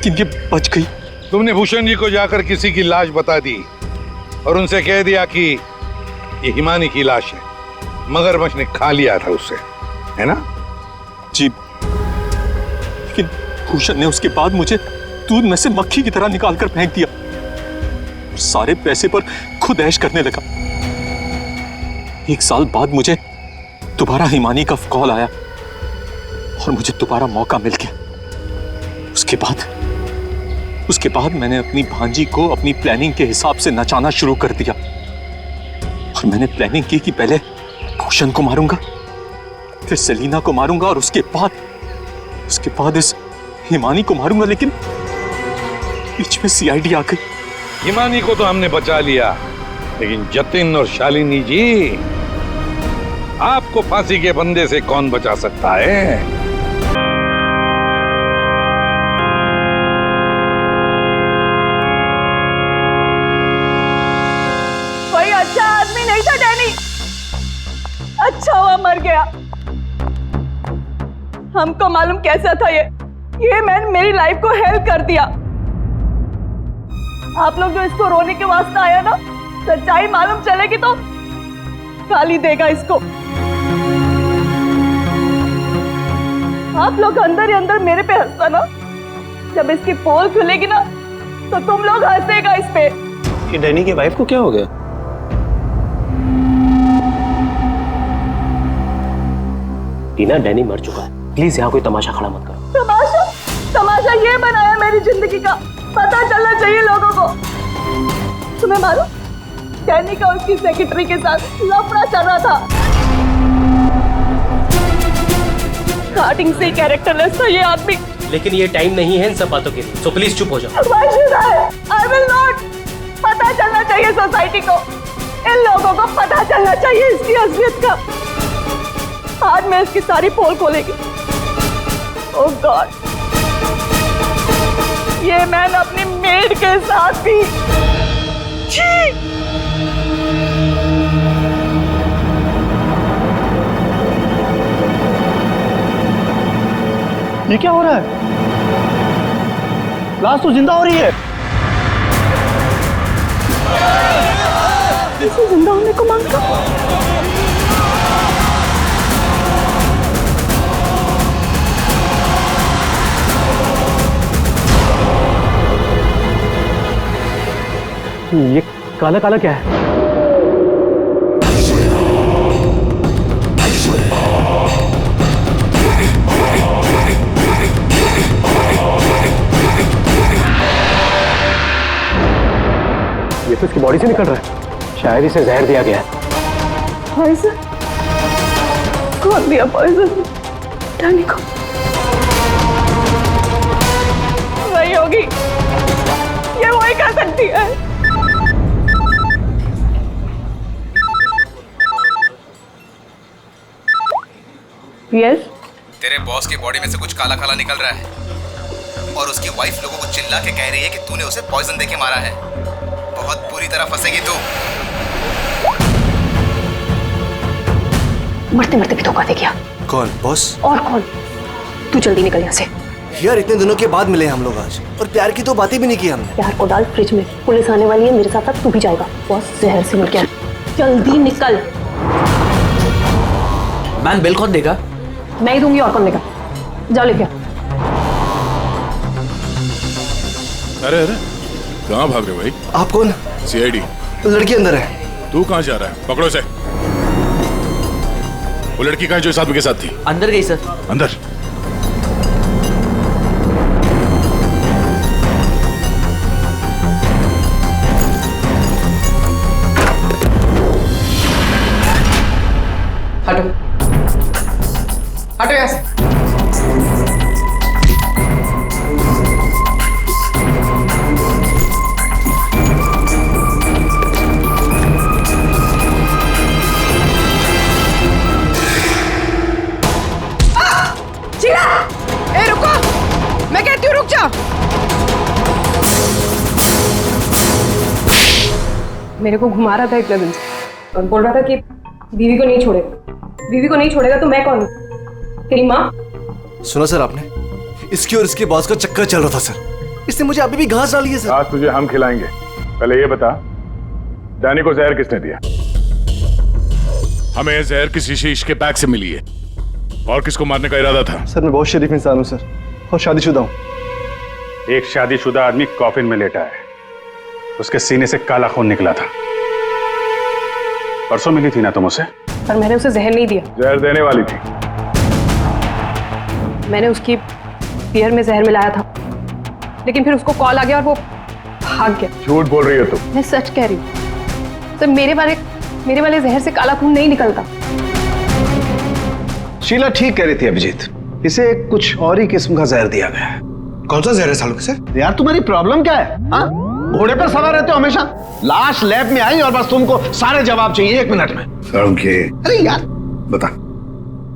ये बच गई। तुमने भूषण जी को जाकर किसी की लाश बता दी और उनसे कह दिया कि ये हिमानी की लाश है, मगरमच्छ ने खा लिया था उससे, है ना? जी, लेकिन भूषण ने उसके बाद मुझे दूध में से मक्खी की तरह निकालकर फेंक दिया। सारे पैसे पर खुद ऐश करने लगा। 1 साल बाद मुझे दोबारा हिमानी का कॉल आया और मुझे दोबारा मौका मिल गया। उसके बाद मैंने अपनी भांजी को अपनी प्लानिंग के हिसाब से नचाना शुरू कर दिया। और मैंने प्लानिंग की कि पहले भूषण को मारूंगा, फिर सेलिना को मारूंगा और उसके बाद इस हिमानी को मारूंगा, लेकिन बीच में सीआईडी आ गई। हिमानी को तो हमने बचा लिया, लेकिन जतिन और शालिनी जी, आपको फांसी के फंदे से कौन बचा सकता है? कोई अच्छा आदमी नहीं था डैनी, अच्छा हुआ मर गया। हमको मालूम कैसा था ये मैंने मेरी लाइफ को हेल्प कर दिया। आप लोग जो इसको रोने के वास्ते आया ना, सच्चाई मालूम चलेगी तो गाली देगा इसको। आप लोग अंदर ही अंदर मेरे पे हंसता ना, जब इसकी पोल खुलेगी ना तो तुम लोग हंसेगा इस पे। ये डैनी के वाइफ को क्या हो गया? टीना, डैनी मर चुका है, प्लीज यहाँ कोई तमाशा खड़ा मत करो। तमाशा ये बनाया मेरी जिंदगी का, पता चलना चाहिए लोगों को। तुम्हें मालूम, डैनी का उसकी सेक्रेटरी के साथ लफड़ा चल रहा था। स्टार्टिंग से कैरेक्टरलेस था ये आदमी। लेकिन ये टाइम नहीं है इन सब बातों के लिए, सो प्लीज चुप हो जाओ। I will not। पता चलना चाहिए सोसाइटी को, इन लोगों को पता चलना चाहिए इसकी असलियत का। आज मैं इसकी सारी पोल खोलेगी। ओह गॉड, ये मैंने अपनी मेड के साथ भी। ये क्या हो रहा है? लाश तो जिंदा हो रही है। इसे जिंदा होने को मांगता। ये काला काला क्या है? ये तो इसकी बॉडी से निकल रहा है, शायद इसे जहर दिया गया है। पॉइजन? कौन दिया पॉइजन डैनी को? वही होगी, ये वही कर सकती है। यस? तेरे बॉस की बॉडी में से कुछ काला काला निकल रहा है और उसकी वाइफ लोगों को चिल्ला के कह रही है कि तूने उसे पॉइजन देके मारा है। बहुत बुरी तरह फंसेगी तू। मरते मरते भी धोखा दे गया। कौन? बॉस? और कौन? तू जल्दी निकल यहाँ से। यार इतने दिनों के बाद मिले हम लोग आज, और प्यार की तो बातें भी नहीं की हमने। प्यार को डाल फ्रिज में, पुलिस आने वाली है, मेरे साथ साथ तू भी जाएगा। बॉस जहर से मिल गया, जल्दी निकल। मैन बिल कौन देगा? मैं ही दूंगी, और कौन देगा? जाओ लेके आओ। अरे अरे, कहाँ भाग रहे हो भाई? आप कौन? सीआईडी। लड़की अंदर है। तू कहाँ जा रहा है? पकड़ो इसे। वो लड़की कहाँ जो इस आदमी के साथ थी? अंदर गई सर। अंदर? हटो हटो यहाँ से। मेरे को घुमा रहा था इतने दिन से और बोल रहा था कि बीवी को नहीं छोड़ेगा, बीवी को नहीं छोड़ेगा तो मैं कौन हूँ? तेरी माँ? सुना सर आपने, इसकी और इसके बॉस का चक्कर चल रहा था सर। इसने मुझे अभी भी घास डाली है सर। आज तुझे हम खिलाएंगे। पहले ये बता, डैनी को जहर किसने दिया? हमें जहर किसी शीश के बैग से मिली है। और किसको मारने का इरादा था? सर मैं बहुत शरीफ इंसान हूँ सर, और शादीशुदा हूँ। एक शादीशुदा आदमी कॉफिन में लेटा है, उसके सीने से काला खून निकला था। परसों मिली थी ना तुम उसे? पर मैंने उसे जहर नहीं दिया। जहर देने वाली थी। मैंने उसकी बियर में जहर मिलाया था, लेकिन फिर उसको कॉल आ गया और वो भाग गया। झूठ बोल रही हो तुम। मैं सच कह रही हूँ। तो मेरे वाले जहर से काला खून नहीं निकलता। शीला ठीक कह रही थी अभिजीत, इसे कुछ और ही किस्म का जहर दिया गया है। कौन सा जहर है सालों से? यार तुम्हारी प्रॉब्लम क्या है? हाँ, घोड़े पर सवार रहते हो हमेशा। लाश लैब में आई और बस तुमको सारे जवाब चाहिए 1 मिनट में। अरे यार बता।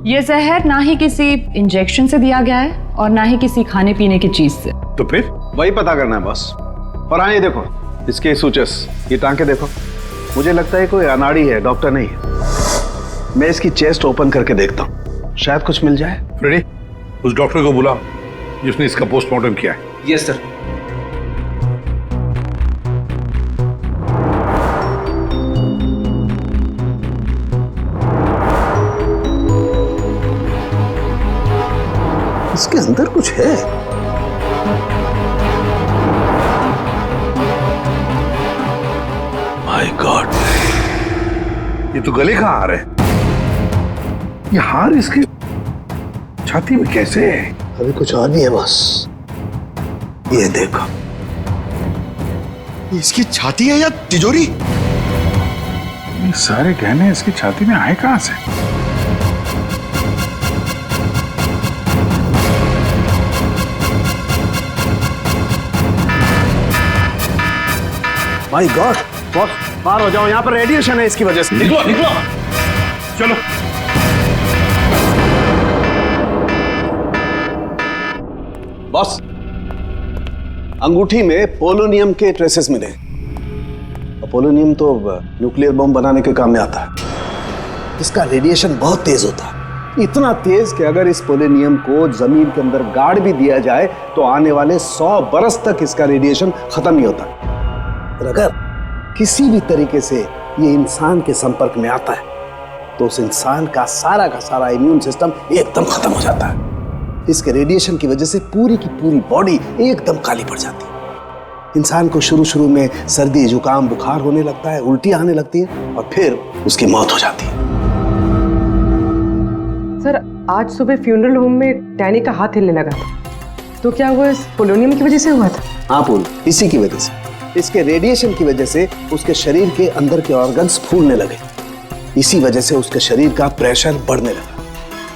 ये जहर ना ही किसी इंजेक्शन से दिया गया है और ना ही किसी खाने पीने की चीज से। तो फिर वही पता करना है बस। और हाँ, ये देखो इसके सूचस, ये टांके देखो। मुझे लगता है कोई अनाड़ी है, डॉक्टर नहीं है। मैं इसकी चेस्ट ओपन करके देखता हूँ, शायद कुछ मिल जाए। फ्रेडी, उस डॉक्टर को बुला जिसने इसका पोस्टमार्टम किया है। Yes sir. इसके अंदर कुछ है। माय गॉड, ये तो गले का हार है। ये हार इसकी छाती में कैसे है? अभी कुछ और भी है बॉस, ये देखो। इसकी छाती है या तिजोरी? ये सारे गहने इसकी छाती में आए कहां से? माय गॉड बॉस, बाहर हो जाओ, यहाँ पर रेडिएशन है इसकी वजह से। निकलो निकलो, चलो। बॉस, अंगूठी में पोलोनियम के ट्रेसेस मिले। पोलोनियम तो न्यूक्लियर बम बनाने के काम में आता है। इसका रेडिएशन बहुत तेज होता है, इतना तेज कि अगर इस पोलोनियम को जमीन के अंदर गाड़ भी दिया जाए तो आने वाले 100 बरस तक इसका रेडिएशन खत्म नहीं होता। और अगर किसी भी तरीके से ये इंसान के संपर्क में आता है तो उस इंसान का सारा इम्यून सिस्टम एकदम खत्म हो जाता है। इसके रेडिएशन की वजह से पूरी की पूरी बॉडी एकदम काली पड़ जाती है। इंसान को शुरू में सर्दी, जुकाम, बुखार होने लगता है, उल्टी आने लगती है और फिर उसकी मौत हो जाती है। सर, आज सुबह फ्यूनरल होम में डैनी का हाथ हिलने लगा था, तो क्या वो इस पोलोनियम की वजह से हुआ था? हाँ पूल, इसी की वजह से, इसके रेडिएशन की वजह से उसके शरीर के अंदर के ऑर्गन्स फूलने लगे। इसी वजह से उसके शरीर का प्रेशर बढ़ने लगा।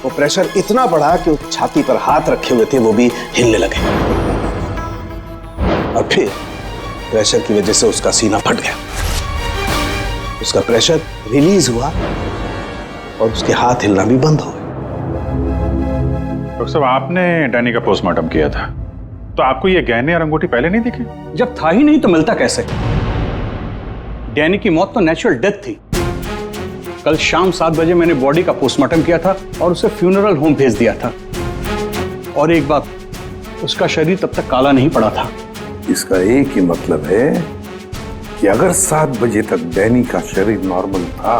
वो प्रेशर इतना बढ़ा कि उस छाती पर हाथ रखे हुए थे वो भी हिलने लगे। और फिर प्रेशर की वजह से उसका सीना फट गया, उसका प्रेशर रिलीज हुआ और उसके हाथ हिलना भी बंद हो गए। डॉक्टर साहब, आपने डैनी का पोस्टमार्टम किया था, तो आपको ये गहने और अंगूठी पहले नहीं दिखे? जब था ही नहीं तो मिलता कैसे? डैनी की मौत तो नेचुरल डेथ थी। कल शाम 7 बजे मैंने बॉडी का पोस्टमार्टम किया था और उसे फ्यूनरल होम भेज दिया था। और एक बात, उसका शरीर तब तक काला नहीं पड़ा था। इसका एक ही मतलब है कि अगर 7 बजे तक डैनी का शरीर नॉर्मल था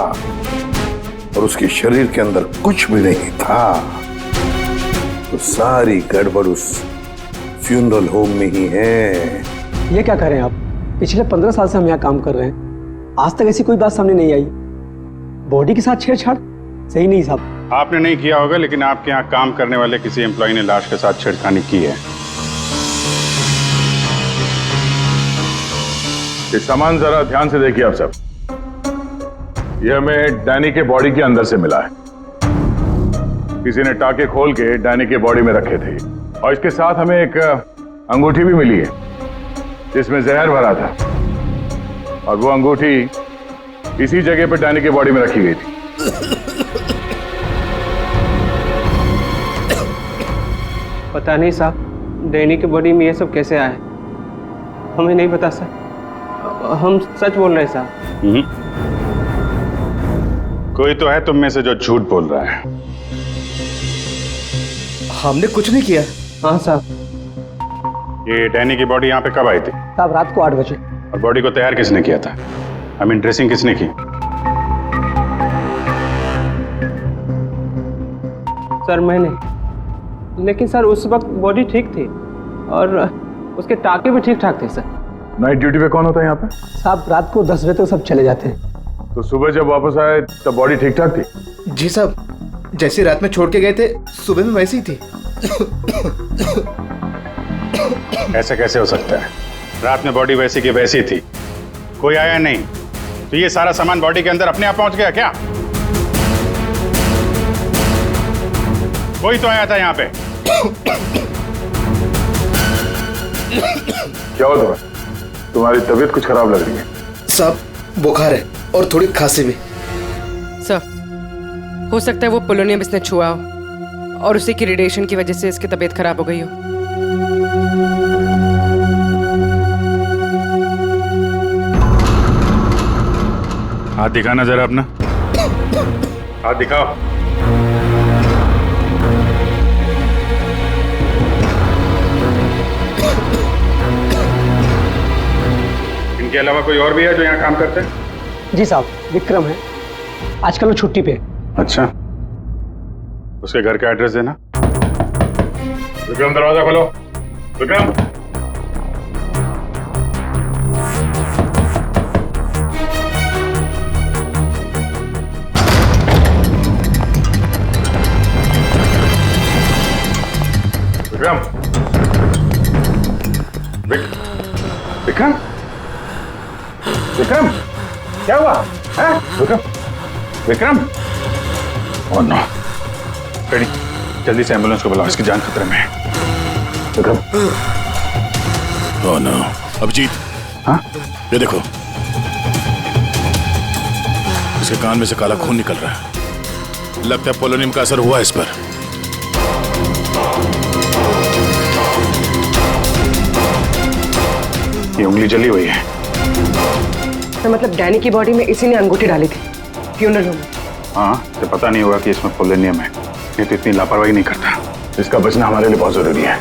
और उसके शरीर के अंदर कुछ भी नहीं था, तो सारी गड़बड़ उस फ्यूनरल होम में ही है। ये क्या करें आप? पिछले 15 साल से हम यहाँ काम कर रहे हैं, आज तक ऐसी कोई बात सामने नहीं आई। बॉडी के साथ छेड़छाड़ सही नहीं साहब। आपने नहीं किया होगा, लेकिन आपके यहाँ काम करने वाले किसी एम्प्लॉय ने लाश के साथ छेड़खानी की है। ये सामान जरा ध्यान से देखिए आप सब। ये हमें डैनी के बॉडी के अंदर से मिला है। किसी ने टाके खोल के डैनी के बॉडी में रखे थे और इसके साथ हमें एक अंगूठी भी मिली है जिसमें जहर भरा था, और वो अंगूठी इसी जगह पे डैनी के बॉडी में रखी गई थी। पता नहीं साहब, डैनी के बॉडी में ये सब कैसे आया, हमें नहीं पता सर। हम सच बोल रहे हैं साहब। कोई तो है तुम में से जो झूठ बोल रहा है। हमने कुछ नहीं किया। हाँ साहब। ये डैनी की बॉडी यहाँ पे कब आई थी? साहब रात को 8 बजे। और बॉडी को तैयार किसने किया था? आई मीन ड्रेसिंग किसने की? सर मैंने, लेकिन सर उस वक्त बॉडी ठीक थी और उसके टाके भी ठीक ठाक थे सर। नाइट ड्यूटी पे कौन होता है यहाँ पे? साहब रात को 10 बजे तक सब चले जाते हैं। तो सुबह जब वापस आए तब बॉडी ठीक ठाक थी? जी साहब, जैसे रात में छोड़ के गए थे सुबह में वैसी ही थी। ऐसा कैसे हो सकता है? रात में बॉडी वैसी की वैसी थी, कोई आया नहीं, तो ये सारा सामान बॉडी के अंदर अपने आप पहुंच गया क्या? कोई तो आया था यहाँ पे। क्या हुआ तुम्हें? तुम्हारी तबीयत कुछ खराब लग रही है। साहब बुखार है और थोड़ी खांसी भी। सर हो सकता है वो पोलोनियम इसने छुआ हो और उसी की रेडिएशन की वजह से इसकी तबीयत खराब हो गई हो। हाथ दिखाना जरा अपना, हाथ दिखाओ। इनके अलावा कोई और भी है जो यहाँ काम करते हैं? जी साहब, विक्रम है, आजकल वो छुट्टी पे। अच्छा, उसके घर का एड्रेस देना। विक्रम दरवाजा खोलो। विक्रम, विक्रम, विक्रम, विक्रम, क्या हुआ है? Vikram, Vikram, oh no, ready, जल्दी से एम्बुलेंस को बुलाओ, इसकी जान खतरे में है। विक्रम, ओह नो, अभिजीत, हाँ, ये देखो, इसके कान में से काला खून निकल रहा है। लगता है पोलोनियम का असर हुआ इस पर। ये उंगली जली हुई है। तो मतलब डैनी की बॉडी में इसी ने अंगूठी डाली थी फ्यूनरल होम में। हाँ, तो पता नहीं होगा कि इसमें पोलोनियम है, ये तो इतनी लापरवाही नहीं करता। इसका बचना हमारे लिए बहुत जरूरी है।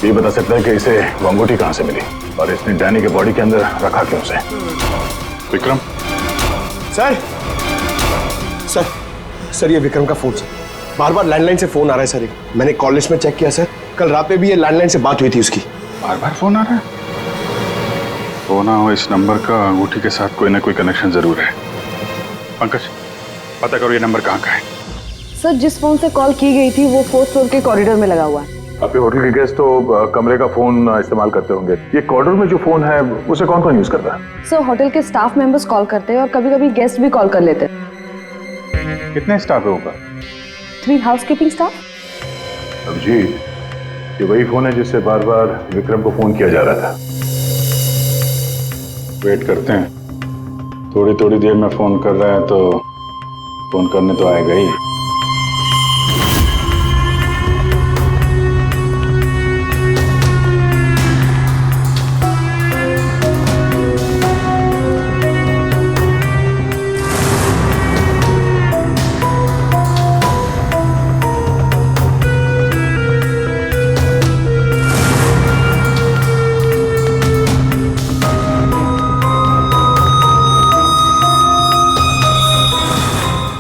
ये बता सकता है कि इसे वो अंगूठी कहाँ से मिली और इसने डैनी के बॉडी के अंदर रखा क्यों उसे। विक्रम, सर, सर, सर ये विक्रम का फोन सर, बार बार लैंडलाइन से फोन आ रहा है सर। मैंने कॉल लिस्ट में चेक किया सर, कल रात में भी ये लैंडलाइन से बात हुई थी उसकी। बार बार फोन आ रहा है? हो ना हो, इस नंबर का अंगूठी के साथ कोई ना कोई कनेक्शन जरूर है। पंकज, पता करो ये नंबर कहाँ का है। सर जिस फोन से कॉल की गई थी वो 4th फ्लोर के कॉरिडोर में लगा हुआ है। आपके होटल के गेस्ट तो कमरे का फोन इस्तेमाल करते होंगे। ये कॉरिडोर में जो फोन है उसे कौन कौन यूज करता है? सर होटल के स्टाफ मेंबर्स कॉल करते हैं और कभी कभी गेस्ट भी कॉल कर लेते हैं। कितने स्टाफ है ऊपर? 3 हाउसकीपिंग स्टाफ। अभिजीत, ये वही फोन है जिससे बार बार विक्रम को फोन किया जा रहा था। वेट करते हैं, थोड़ी थोड़ी देर में फोन कर रहा है तो फोन करने तो आएगा ही।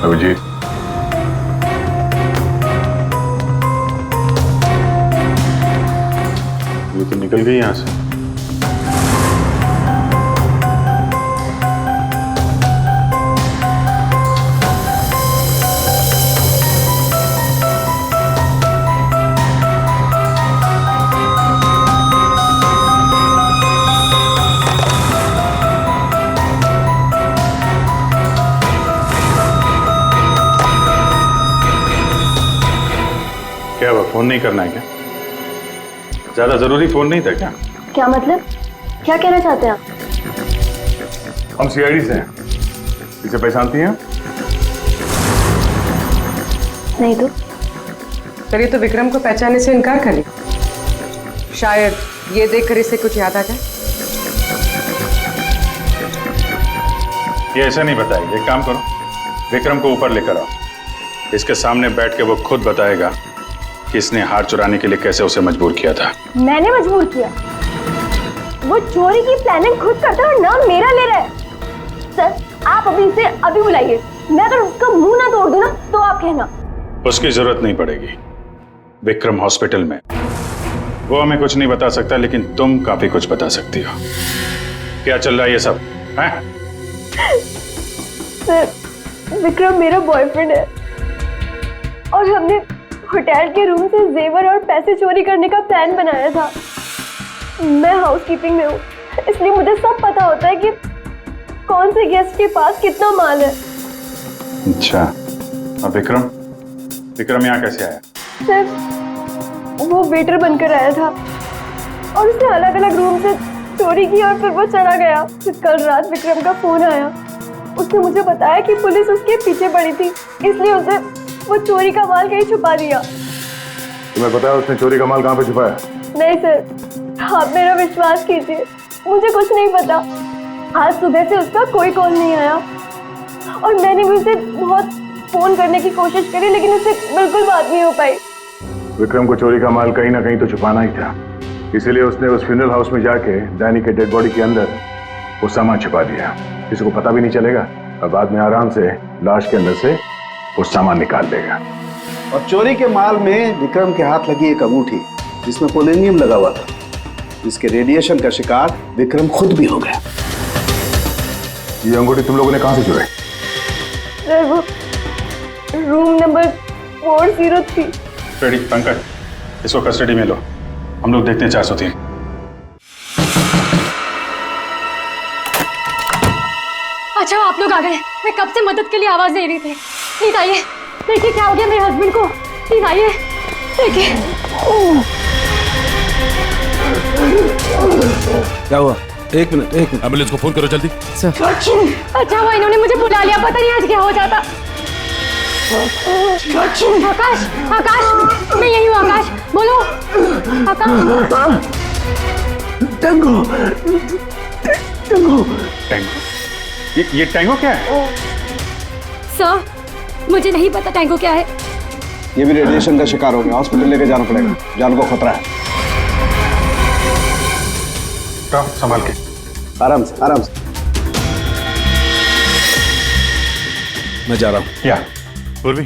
अभिजीत, ये तो निकल गई यहाँ से। क्या हुआ, फोन नहीं करना है क्या? ज्यादा जरूरी फोन नहीं था क्या? क्या मतलब, क्या कहना चाहते हैं आप? हम सीआईडी से हैं। इसे पहचानती हैं? नहीं तो। चलिए तो विक्रम को पहचानने से इनकार कर लिया। शायद ये देखकर इसे कुछ याद आ जाए। ये ऐसा नहीं बताएगी। एक काम करो, विक्रम को ऊपर लेकर आओ, इसके सामने बैठ के वो खुद बताएगा कि इसने हार चुराने के लिए कैसे उसे मजबूर किया था। मैंने मजबूर किया? वो चोरी की प्लानिंग खुद करता है और नाम मेरा ले रहा है। सर आप अभी इसे अभी बुलाइए, मैं अगर उसका मुंह ना तोड़ दूं ना तो आप कहना। उसकी जरूरत नहीं पड़ेगी, विक्रम हॉस्पिटल में, वो हमें कुछ नहीं बता सकता, लेकिन तुम काफी कुछ बता सकती हो। क्या चल रहा है ये सब है? सर विक्रम मेरा बॉयफ्रेंड है और हमने होटल के रूम से जेवर और पैसे चोरी करने का प्लान बनाया था। मैं हाउसकीपिंग में हूँ, इसलिए मुझे सब पता होता है कि कौन से गेस्ट के पास कितना माल है। अच्छा, और विक्रम यहाँ कैसे आया? सर वो वेटर बनकर आया था और उसने अलग अलग रूम से चोरी की और फिर वो चला गया। फिर कल रात विक्रम का फोन आया, उसने मुझे बताया कि पुलिस उसके पीछे पड़ी थी, इसलिए उसे वो चोरी का माल कहीं छुपा दिया। तुम्हें पता है उसने चोरी का माल कहाँ पे छुपाया? नहीं सर, आप मेरा विश्वास कीजिए, मुझे कुछ नहीं पता। आज सुबह से उसका कोई कॉल नहीं आया और मैंने भी उसे बहुत फोन करने की कोशिश करी, लेकिन उससे बिल्कुल बात नहीं हो पाई। विक्रम को चोरी का माल कहीं ना कहीं तो छुपाना ही था, इसीलिए उसने उस फ्यूनरल हाउस में जाके डैनी के डेड बॉडी के अंदर वो सामान छुपा दिया। किसी को पता भी नहीं चलेगा और बाद में आराम से लाश के अंदर से वो सामान निकाल लेगा। और चोरी के माल में विक्रम के हाथ लगी एक अंगूठी जिसमें पोलेनियम लगा हुआ था, जिसके रेडिएशन का शिकार विक्रम खुद भी हो गया। ये अंगूठी तुम लोगों ने कहां से चुराई? सर वो रूम नंबर 403। रेडी पंकज, इसको कस्टडी में लो, हम लोग देखते हैं 403। अच्छा आप लोग आ गए, मैं कब से मदद के लिए आवाज दे रही थी। प्लीज आइए, देखिए क्या हो गया मेरे हस्बैंड को। प्लीज आइए देखिए। क्या हुआ? एक मिनट एम्बुलेंस को फोन करो जल्दी। अच्छा हुआ इन्होंने मुझे बुला लिया, पता नहीं आज क्या हो जाता। आकाश, आकाश मैं यही हूँ। आकाश बोलो। आकाश। टैंगो। ये टैंगो क्या है? सर मुझे नहीं पता टैंगो क्या है। ये भी रेडिएशन का शिकार हो गया, हॉस्पिटल लेके जाना पड़ेगा, जान को खतरा है। संभाल के, आराम से आराम से। मैं जा रहा हूँ। या पूर्वी,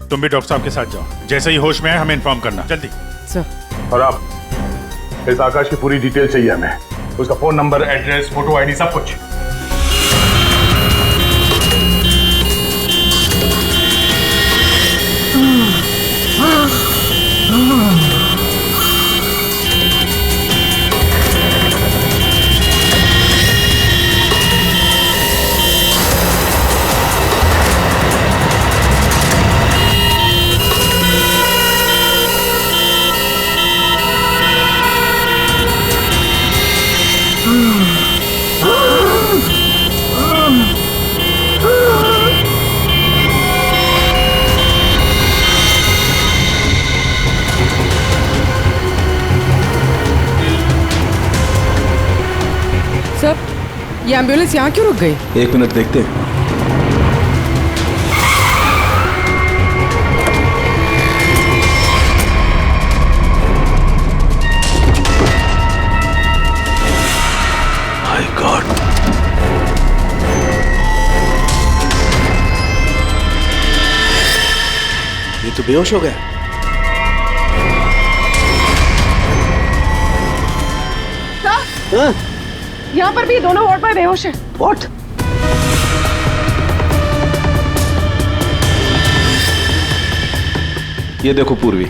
तुम भी डॉक्टर साहब के साथ जाओ, जैसे ही होश में आए हमें इन्फॉर्म करना जल्दी। सर। और आप इस आकाश की पूरी डिटेल चाहिए हमें, उसका phone number, address, photo ID, सब कुछ। सर ये एम्बुलेंस यहाँ क्यों रुक गई? एक मिनट देखते हैं। माय गॉड, ये तो बेहोश हो गया। हाँ? यहाँ पर भी दोनों वार्ड में बेहोश हैं। What? ये देखो पूर्वी,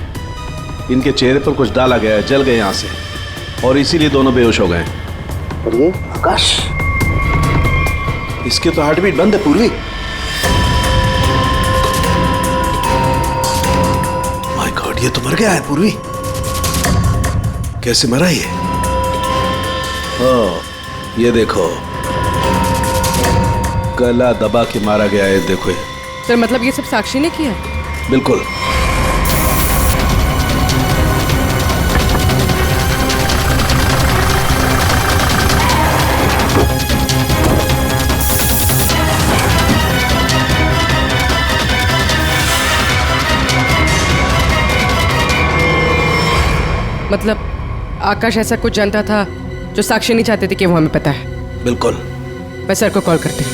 इनके चेहरे पर कुछ डाला गया है, जल गए यहां से, और इसीलिए दोनों बेहोश हो गए। और ये आकाश, इसके तो हार्ट बीट बंद है पूर्वी। माय गॉड, ये तो मर गया है पूर्वी। कैसे मरा ये? ओह, ये देखो, गला दबा के मारा गया है। देखो सर, मतलब ये सब साक्षी ने किया? बिल्कुल। आकाश ऐसा कुछ जानता था जो साक्षी नहीं चाहते थे कि वो हमें पता है। बिल्कुल। मैं सर को कॉल करती हूँ।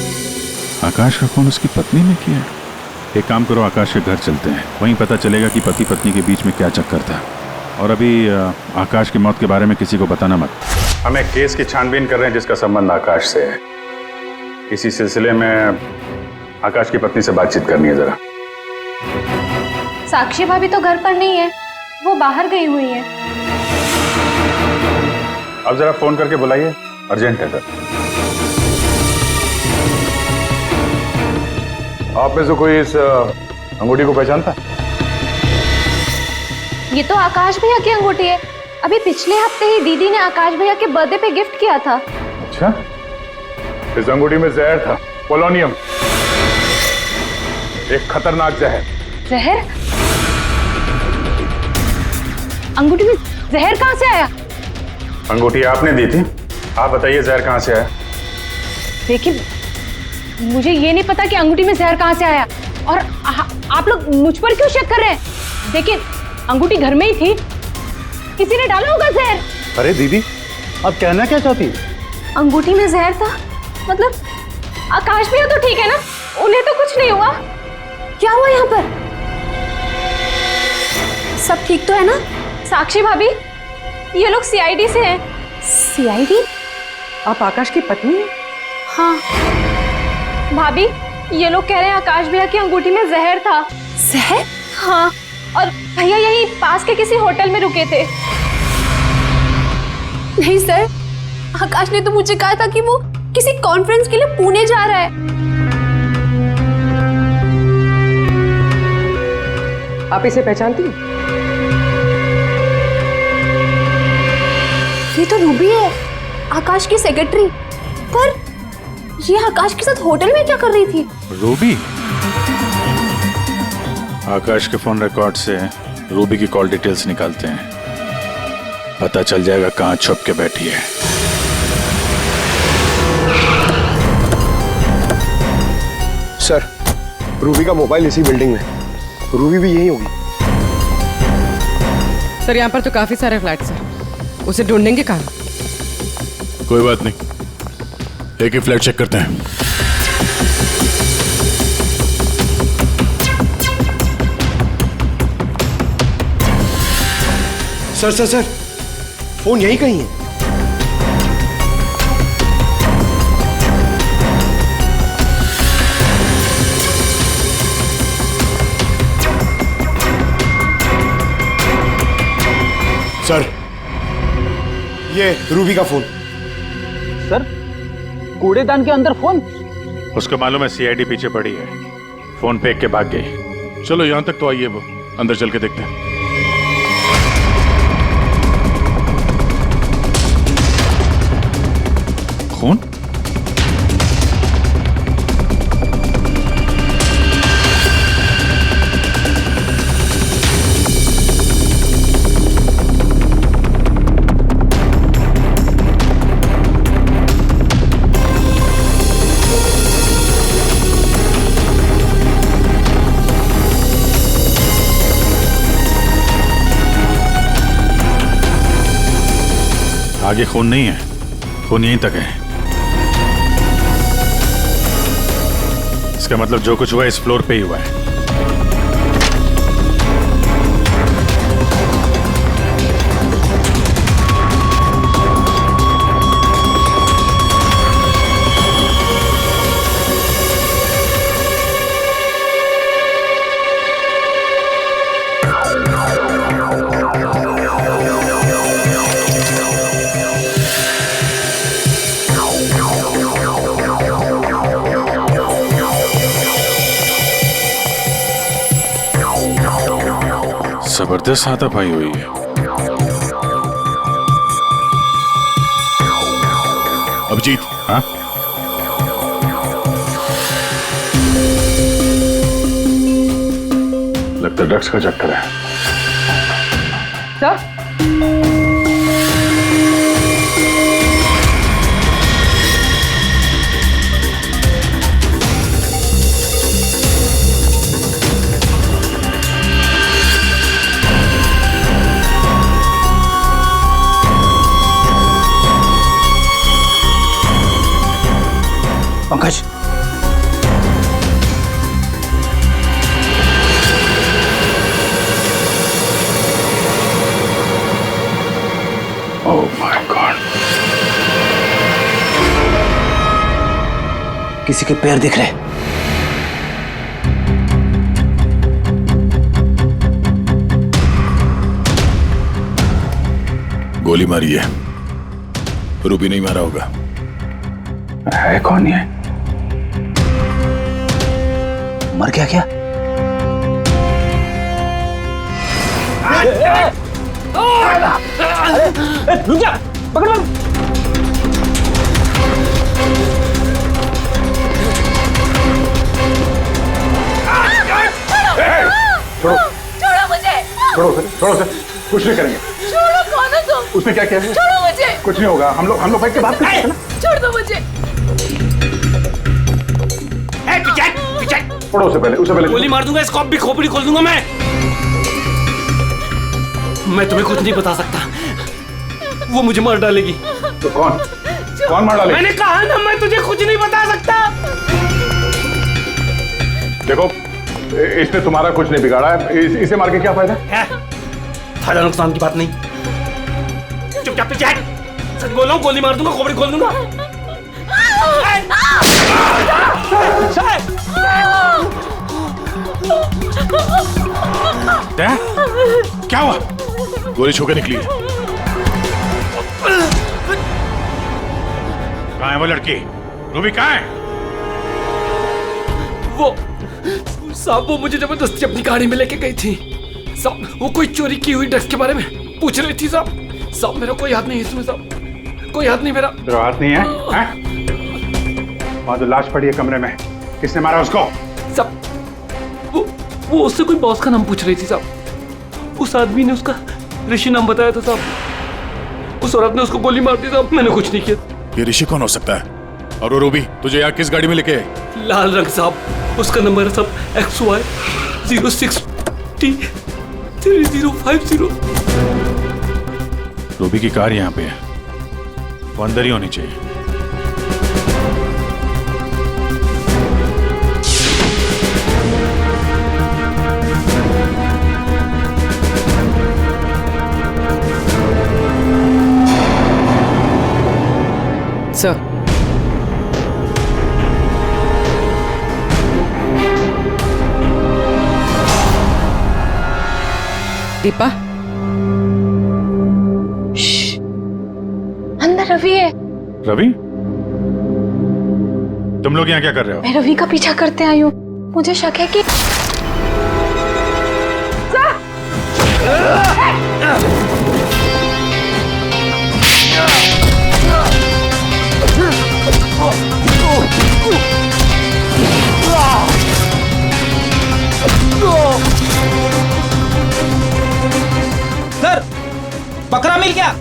आकाश का फोन उसकी पत्नी ने किया। एक काम करो, आकाश के घर चलते हैं, वहीं पता चलेगा कि पति पत्नी के बीच में क्या चक्कर था। और अभी आकाश की मौत के बारे में किसी को बताना मत। हम एक केस की छानबीन कर रहे हैं जिसका संबंध आकाश से है। इसी सिलसिले में आकाश की पत्नी से बातचीत करनी है जरा। साक्षी भाभी तो घर पर नहीं है, वो बाहर गई हुई है। अब जरा फोन करके बुलाइए, अर्जेंट है सर। आप में से कोई इस अंगूठी को पहचानता? ये तो आकाश भैया की अंगूठी है। अभी पिछले हफ्ते ही दीदी ने आकाश भैया के बर्थडे पे गिफ्ट किया था। अच्छा, इस अंगूठी में जहर था, पोलोनियम, एक खतरनाक जहर। जहर? अंगूठी में जहर कहाँ से आया? अंगूठी आपने दी थी, आप बताइए जहर कहाँ से आया? देखिए, मुझे ये नहीं पता कि अंगूठी में जहर कहाँ से आया, और आप लोग मुझ पर क्यों शक कर रहे हैं? देखिए, अंगूठी घर में ही थी, किसी ने डाला होगा जहर। अरे दीदी, आप कहना क्या चाहती? अंगूठी में जहर था मतलब आकाश भैया तो ठीक है ना, उन्हें तो कुछ नहीं हुआ? क्या हुआ यहाँ पर? सब ठीक तो है ना? साक्षी भाभी, ये लोग सीआईडी से हैं। सीआईडी? आप आकाश की पत्नी हैं? हाँ भाभी, ये लोग कह रहे हैं आकाश भैया की अंगूठी में जहर था। जहर? हाँ, और भैया यहीं पास के किसी होटल में रुके थे। नहीं सर, आकाश ने तो मुझे कहा था कि वो किसी कॉन्फ्रेंस के लिए पुणे जा रहा है। आप इसे पहचानती हैं? ये तो रूबी है, आकाश की सेक्रेटरी। पर ये आकाश के साथ होटल में क्या कर रही थी? रूबी? आकाश के फोन रिकॉर्ड से रूबी की कॉल डिटेल्स निकालते हैं, पता चल जाएगा कहां छुप के बैठी है। सर, रूबी का मोबाइल इसी बिल्डिंग में, रूबी भी यही होगी। सर, यहाँ पर तो काफी सारे फ्लैट्स हैं, उसे ढूंढेंगे कहाँ? कोई बात नहीं, एक ही फ्लैट चेक करते हैं। सर सर सर, फोन यही कहीं है। सर, ये रूबी का फोन। सर, कूड़ेदान के अंदर फोन? उसको मालूम है सीआईडी पीछे पड़ी है, फोन फेंक के भाग गई। चलो यहां तक तो आइए, वो अंदर चल के देखते हैं। खून? आगे खून नहीं है, खून यहीं तक है। इसका मतलब जो कुछ हुआ इस फ्लोर पे ही हुआ है। जबरदस्त हाथापाई हुई है। अभिजीत, हाँ? लगता है ड्रग्स का चक्कर है। सर, किसी के पैर दिख रहे। गोली मारी है, रूबी नहीं मारा होगा। है कौन ये? मर गया क्या? रुक जा, पकड़। छोड़ो छोड़ो मुझे। छोड़ो सर, कुछ नहीं करेंगे। छोड़ो, कौन हो तुम? उसने क्या किया है? छोड़ो मुझे। कुछ नहीं होगा, हम लोग बैठ के बात करते हैं ना। छोड़ दो मुझे। छोड़ो उसे पहले गोली मार दूंगा, इसको भी खोपड़ी खोल दूंगा मैं तुम्हें कुछ नहीं बता सकता, वो मुझे मार डालेगी। तो कौन मार डालेगा? मैंने कहा ना, मैं तुझे कुछ नहीं बता सकता। देखो, इसने तुम्हारा कुछ नहीं बिगाड़ा है, इसे मार के क्या फायदा? फायदा नुकसान की बात नहीं, चुपचाप पीछे हट। सच बोल रहा हूँ, गोली मार दूंगा, खोपड़ी खोल दूंगा। क्या हुआ? गोली छू के निकली है। कहाँ है वो लड़की? रूबी कहाँ है? वो साहब, वो मुझे जबरदस्ती अपनी गाड़ी में लेके गई थी साहब। वो कोई चोरी की हुई ड्रग्स के बारे में पूछ रही थी साहब। मेरा कोई हाथ नहीं है इसमें साहब, कोई हाथ नहीं मेरा। तेरा हाथ नहीं है? वहाँ जो लाश पड़ी है कमरे में, किसने मारा उसको? साहब, वो उससे कोई बॉस का नाम पूछ रही थी साहब। उस आदमी ने उसका ऋषि नाम बताया था साहब। उस औरत ने उसको गोली मार दी साहब, मैंने कुछ नहीं किया। ये ऋषि कौन हो सकता है? और वो रूबी तुझे यहाँ किस गाड़ी में लेके आए? लाल रंग साहब, उसका नंबर है साहब XY 06T 3050। रूबी की कार यहाँ पे है, वो अंदर ही होनी चाहिए। सर, दीपा, अंदर रवि है। रवि? तुम लोग यहाँ क्या कर रहे हो? मैं रवि का पीछा करते आई हूँ। मुझे शक है कि सर, बकरा मिल गया।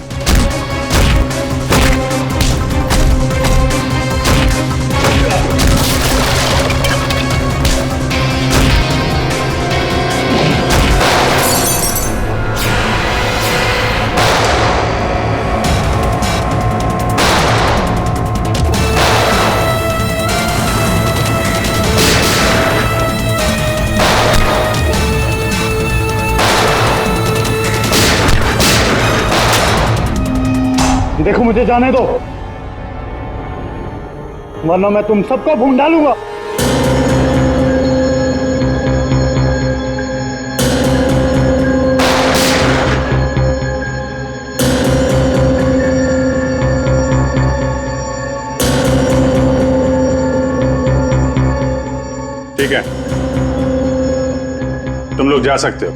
देखो, मुझे जाने दो, वरना मैं तुम सबको भून डालूंगा। ठीक है, तुम लोग जा सकते हो।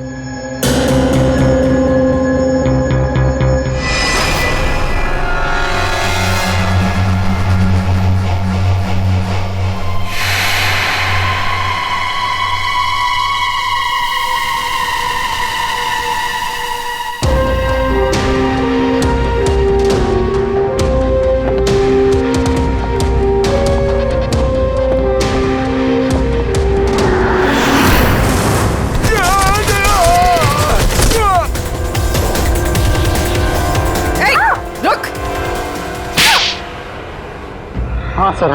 हाँ सर,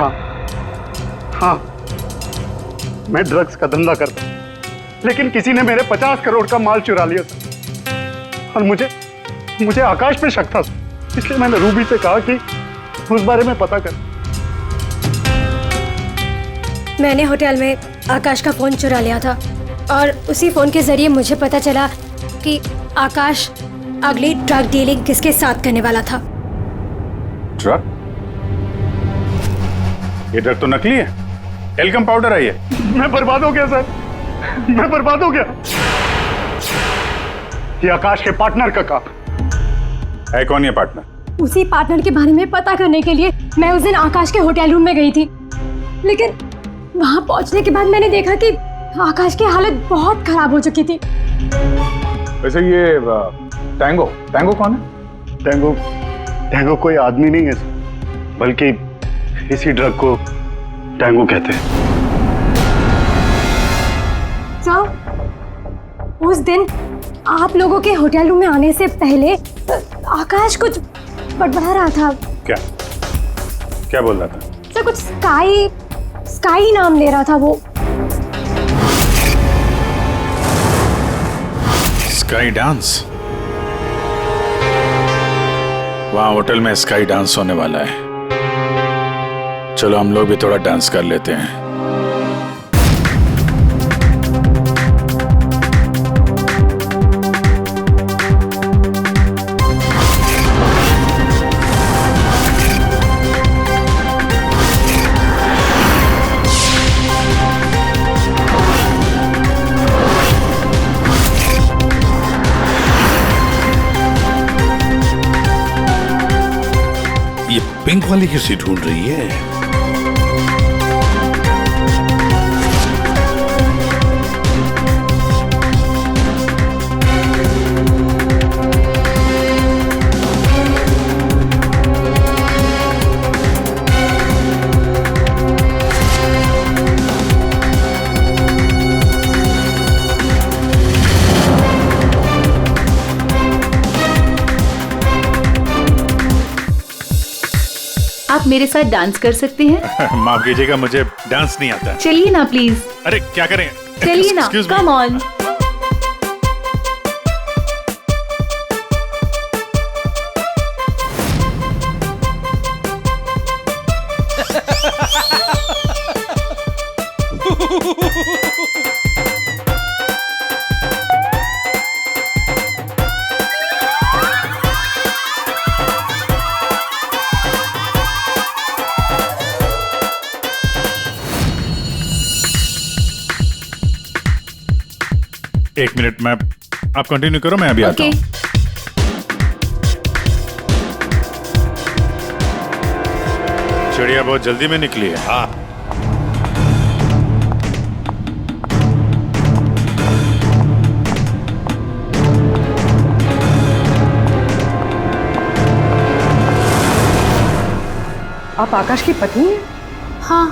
हाँ, मैं ड्रग्स का धंधा करता हूँ, लेकिन किसी ने मेरे 50 करोड़ का माल चुरा लिया सर। और मुझे आकाश पे शक था, इसलिए मैंने रूबी से कहा कि उस बारे में पता कर। मैंने होटल में आकाश का फ़ोन चुरा लिया था और उसी फ़ोन के ज़रिए मुझे पता चला कि आकाश अगली ड्रग डीलिंग किसके साथ करने वाला था। ड्रग? ये ड्रग तो नकली है, एल्कम पाउडर है ये। मैं बर्बाद हो गया सर, मैं बर्बाद हो गया। ये आकाश के पार्टनर का काम है। कौन ये पार्टनर? उसी पार्टनर के बारे में पता करने के लिए मैं उस दिन आकाश के होटल रूम में गई थी, लेकिन वहां पहुंचने के बाद मैंने देखा कि आकाश की हालत बहुत खराब हो चुकी थी। वैसे ये टैंगो, टैंगो कौन है? टैंगो, टैंगो कोई आदमी नहीं है बल्कि इसी ड्रग को टैंगो कहते हैं। सर, उस दिन आप लोगों के होटल रूम में आने से पहले आकाश कुछ बड़बड़ा रहा था। क्या क्या बोल रहा था? सर, कुछ स्काई नाम ले रहा था वो। Sky dance? वहां होटल में स्काई डांस होने वाला है। चलो हम लोग भी थोड़ा डांस कर लेते हैं। ये पिंक वाली किसी ढूंढ रही है? आप मेरे साथ डांस कर सकते हैं? माफ कीजिएगा, मुझे डांस नहीं आता। चलिए ना प्लीज। अरे क्या करें? चलिए ना, कम ऑन। एक मिनट में आप कंटिन्यू करो, मैं अभी आता हूँ। चिड़िया बहुत जल्दी में निकली है। हाँ, आप आकाश की पत्नी हैं? हाँ।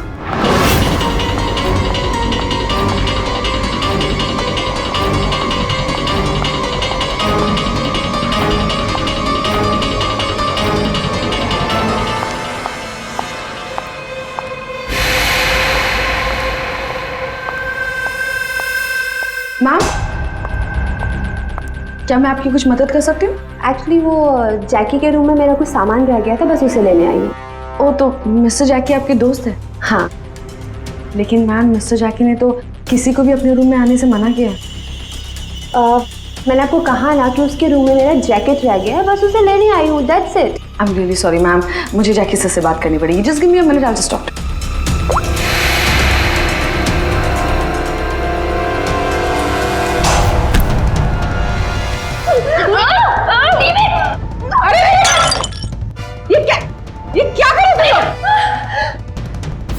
मैम, क्या मैं आपकी कुछ मदद कर सकती हूँ? एक्चुअली वो जैकी के रूम में मेरा कुछ सामान रह गया था, बस उसे लेने आई हूँ। ओ, तो मिस्टर जैकी आपके दोस्त है? हाँ। लेकिन मैम, मिस्टर जैकी ने तो किसी को भी अपने रूम में आने से मना किया है। मैंने आपको कहा ना कि उसके रूम में मेरा जैकेट रह गया है, बस उसे लेने आई हूँ, that's it. I am really sorry ma'am, मुझे जैकी से बात करनी पड़ेगी। Just give me a minute, I will just talk. ये क्या कर रहे हो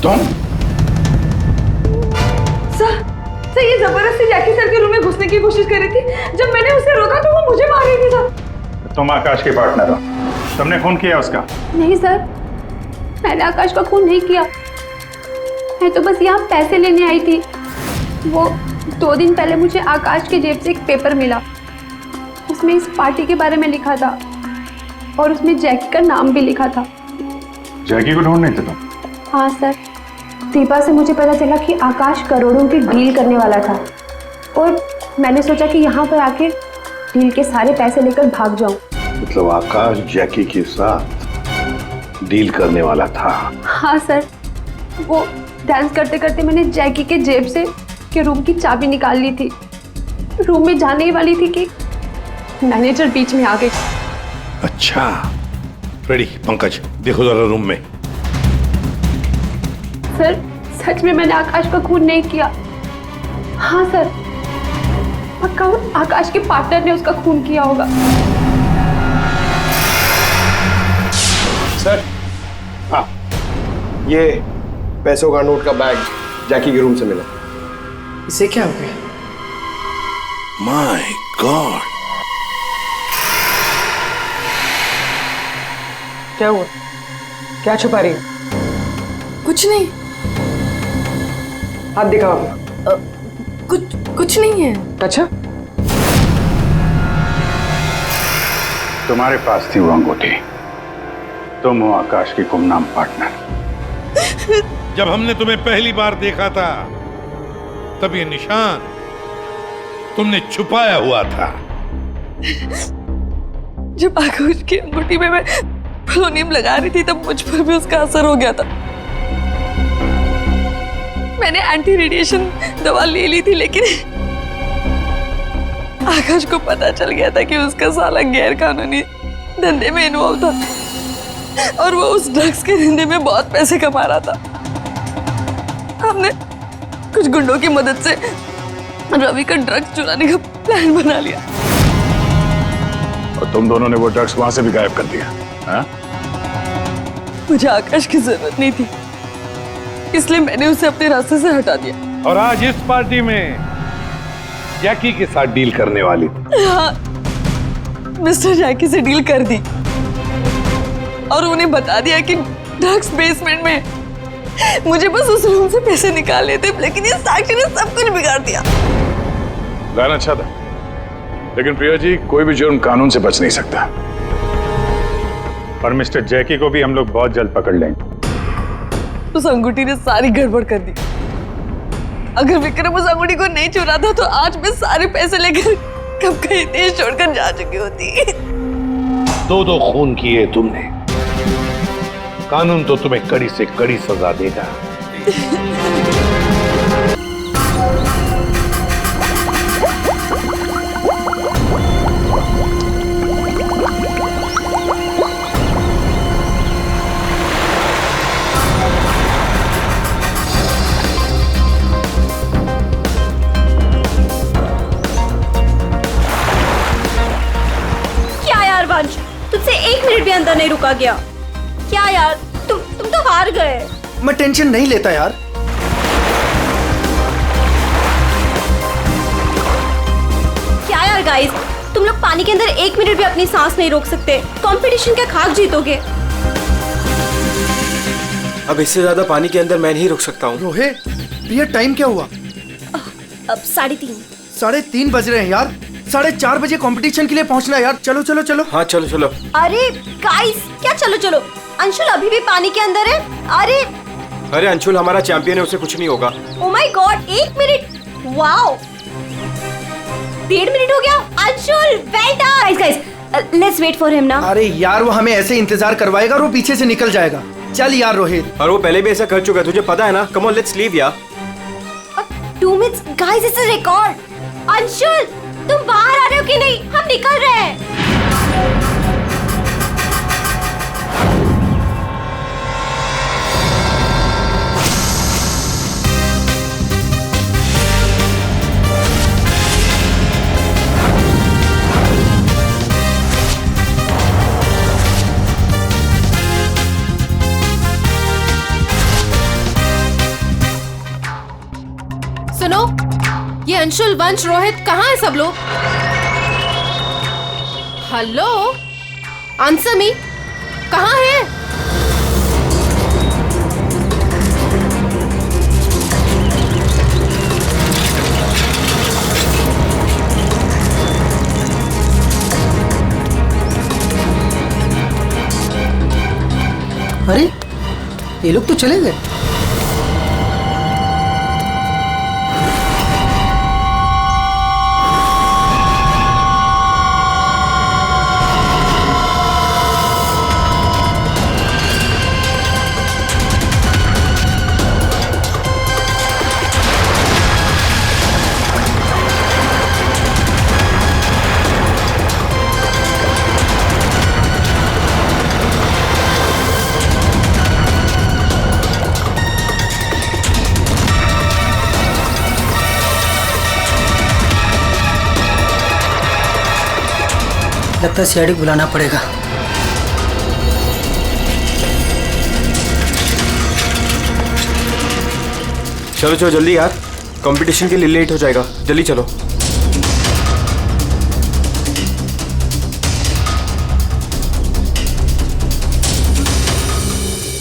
तुम? सर, ये जबरदस्ती जैकी सर के रूम में घुसने की कोशिश कर रही थी। जब मैंने उसे रोका तो वो मुझे मार रही थी सर। तुम आकाश के पार्टनर हो, तुमने खून किया उसका? नहीं सर, मैंने आकाश का खून नहीं किया। मैं तो बस यहाँ पैसे लेने आई थी। वो 2 दिन पहले मुझे आकाश के जेब से एक पेपर मिला, उसमें इस पार्टी के बारे में लिखा था और उसमें जैकी का नाम भी लिखा था। जैकी को ढूंढ रहे थे तुम? हाँ सर, दीपा से मुझे पता चला कि आकाश करोड़ों की डील करने वाला था और मैंने सोचा कि यहाँ पर आके डील के सारे पैसे लेकर भाग जाऊं। मतलब आकाश जैकी के साथ डील करने वाला था? हाँ सर, वो डांस करते करते मैंने जैकी के जेब से के रूम की चाबी निकाल ली थी। रूम में जाने ही वाली थी कि मैनेजर बीच में आ गई। अच्छा रेडी पंकज, देखो जरा रूम में। सर सच में मैंने आकाश का खून नहीं किया। हाँ सर, पक्का आकाश के पार्टनर ने उसका खून किया होगा। सर हाँ, ये पैसों का नोट का बैग जैकी के रूम से मिला। इसे क्या हो गया? माय गॉड, क्या हुआ? क्या छुपा रही हो? कुछ नहीं। हाथ दिखाओ अपना। कुछ नहीं है। अच्छा, तुम्हारे पास थी वो अंगूठी, तुम हो आकाश की गुमनाम पार्टनर। जब हमने तुम्हें पहली बार देखा था तब ये निशान तुमने छुपाया हुआ था। जब आकाश की अंगूठी में मैं प्रोनियम लगा रही थी तब मुझ पर भी उसका असर हो गया था। मैंने एंटी रेडिएशन दवा ले ली थी, लेकिन आकाश को पता चल गया था कि उसका साला गैर कानूनी धंधे में इन्वॉल्व था और वो उस ड्रग्स के धंधे में बहुत पैसे कमा रहा था। हमने कुछ गुंडों की मदद से रवि का ड्रग्स चुराने का प्लान बना लिया। और तुम दोनों ने वो ड्रग्स वहां से भी गायब कर दिया। हाँ? मुझे आकाश की जरूरत नहीं थी, इसलिए मैंने उसे अपने रास्ते से हटा दिया। और आज इस पार्टी में जैकी के साथ डील करने वाली थी। हाँ, मिस्टर जैकी से डील कर दी और उन्हें बता दिया कि ड्रग्स बेसमेंट में, मुझे बस उस रूम से पैसे निकालने थे, लेकिन ये साक्षी ने सब कुछ बिगाड़ दिया। प्लान अच्छा था, लेकिन प्रिया जी कोई भी जुर्म कानून से बच नहीं सकता। और मिस्टर जैकी को भी हम लोग बहुत जल्द पकड़ लेंगे। उस अंगूठी ने सारी गड़बड़ कर दी। अगर विक्रम उस अंगूठी को नहीं चुराता तो आज मैं सारे पैसे लेकर कब कहीं देश छोड़कर जा चुकी होती। दो खून किए तुमने, कानून तो तुम्हें कड़ी से कड़ी सजा देगा। तुझसे 1 मिनट भी अंदर नहीं रुका गया। क्या यार, तुम तो हार गए। मैं टेंशन नहीं लेता यार। क्या यार गाइस, तुम लोग पानी के अंदर 1 मिनट भी अपनी सांस नहीं रोक सकते। कंपटीशन का खाक जीतोगे। अब इससे ज्यादा पानी के अंदर मैं नहीं रुक सकता हूँ। रोहित, ये टाइम क्या हुआ? अब 3:30। 3:30 बज रहे हैं यार। 4:30 बजे कंपटीशन के लिए पहुंचना है यार। चलो चलो चलो। हाँ चलो चलो। अरे गाइस, क्या चलो चलो? अंशुल अभी भी पानी के अंदर है। अरे अंशुल हमारा चैंपियन है, उसे कुछ नहीं होगा। Oh my god, 1 minute. Wow, 1.5 minute हो गया। Anshul well done. Guys let's wait for him now. अरे यार, वो हमें ऐसे इंतजार करवाएगा और वो पीछे से निकल जाएगा। चल यार रोहित। और वो पहले भी ऐसा कर चुका है, तुझे पता है ना। कम ऑन लेट्स लीव यार। 2 minutes guys, it's a record. Anshul तुम बाहर आ रहे हो कि नहीं? हम निकल रहे हैं। सुनो, ये अंशुल, वंश, रोहित कहाँ है सब लोग? हेलो, आंसर मी, कहाँ है? अरे ये लोग तो चले गए। लगता है सीआईडी बुलाना पड़ेगा। चलो चलो जल्दी यार, कंपटीशन के लिए लेट हो जाएगा, जल्दी चलो।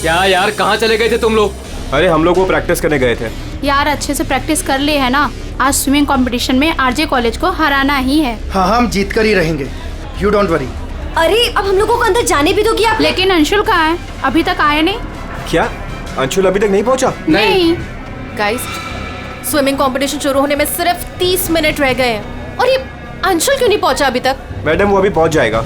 क्या यार, कहाँ चले गए थे तुम लोग? अरे हम लोग वो प्रैक्टिस करने गए थे। यार अच्छे से प्रैक्टिस कर ले है ना, आज स्विमिंग कंपटीशन में आरजे कॉलेज को हराना ही है। हाँ हम जीत कर ही रहेंगे, यू डोंट वरी। अरे अब हम लोगों को अंदर जाने भी दोगी आप? लेकिन अंशुल कहाँ है? अभी तक आया नहीं। क्या अंशुल अभी तक नहीं पहुंचा? नहीं। गाइस, स्विमिंग कंपटीशन शुरू होने में सिर्फ 30 मिनट रह गए हैं और ये अंशुल क्यों नहीं पहुंचा अभी तक? मैडम वो अभी पहुंच जाएगा।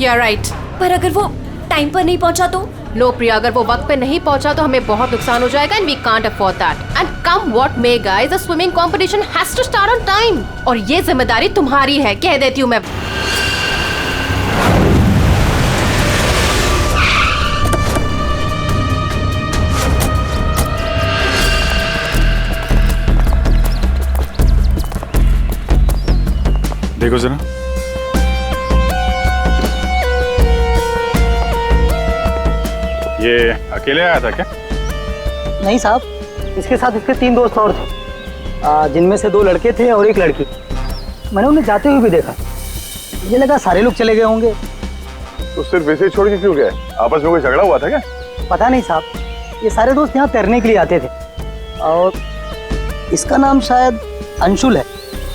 या राइट। पर अगर वो टाइम पर नहीं पहुंचा तो? नो प्रिया, अगर वो वक्त पे नहीं पहुंचा तो हमें बहुत नुकसान हो जाएगा and we can't afford that. And come what may guys, the swimming competition has to start on time और ये जिम्मेदारी तुम्हारी है, कह देती हूँ मैं। देखो जरा, ये अकेले आया था क्या? नहीं साहब, इसके साथ इसके 3 दोस्त और थे, जिनमें से 2 लड़के थे और 1 लड़की। मैंने उन्हें जाते हुए भी देखा, मुझे लगा सारे लोग चले गए होंगे। तो सिर्फ इसे छोड़ के क्यों गए? आपस में कोई झगड़ा हुआ था क्या? पता नहीं साहब, ये सारे दोस्त यहाँ तैरने के लिए आते थे और इसका नाम शायद अंशुल है।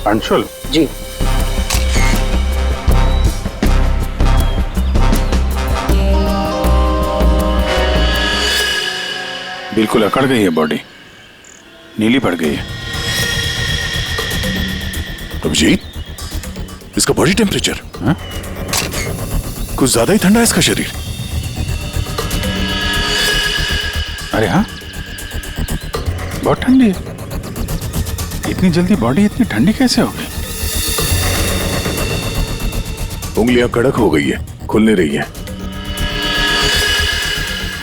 अंशुल? जी। बिल्कुल अकड़ गई है बॉडी, नीली पड़ गई है। अभिजीत, इसका बॉडी टेम्परेचर कुछ ज्यादा ही ठंडा है इसका शरीर। अरे हाँ, बहुत ठंडी है। इतनी जल्दी बॉडी इतनी ठंडी कैसे हो गई? उंगलियां कड़क हो गई है, खुल नहीं रही है।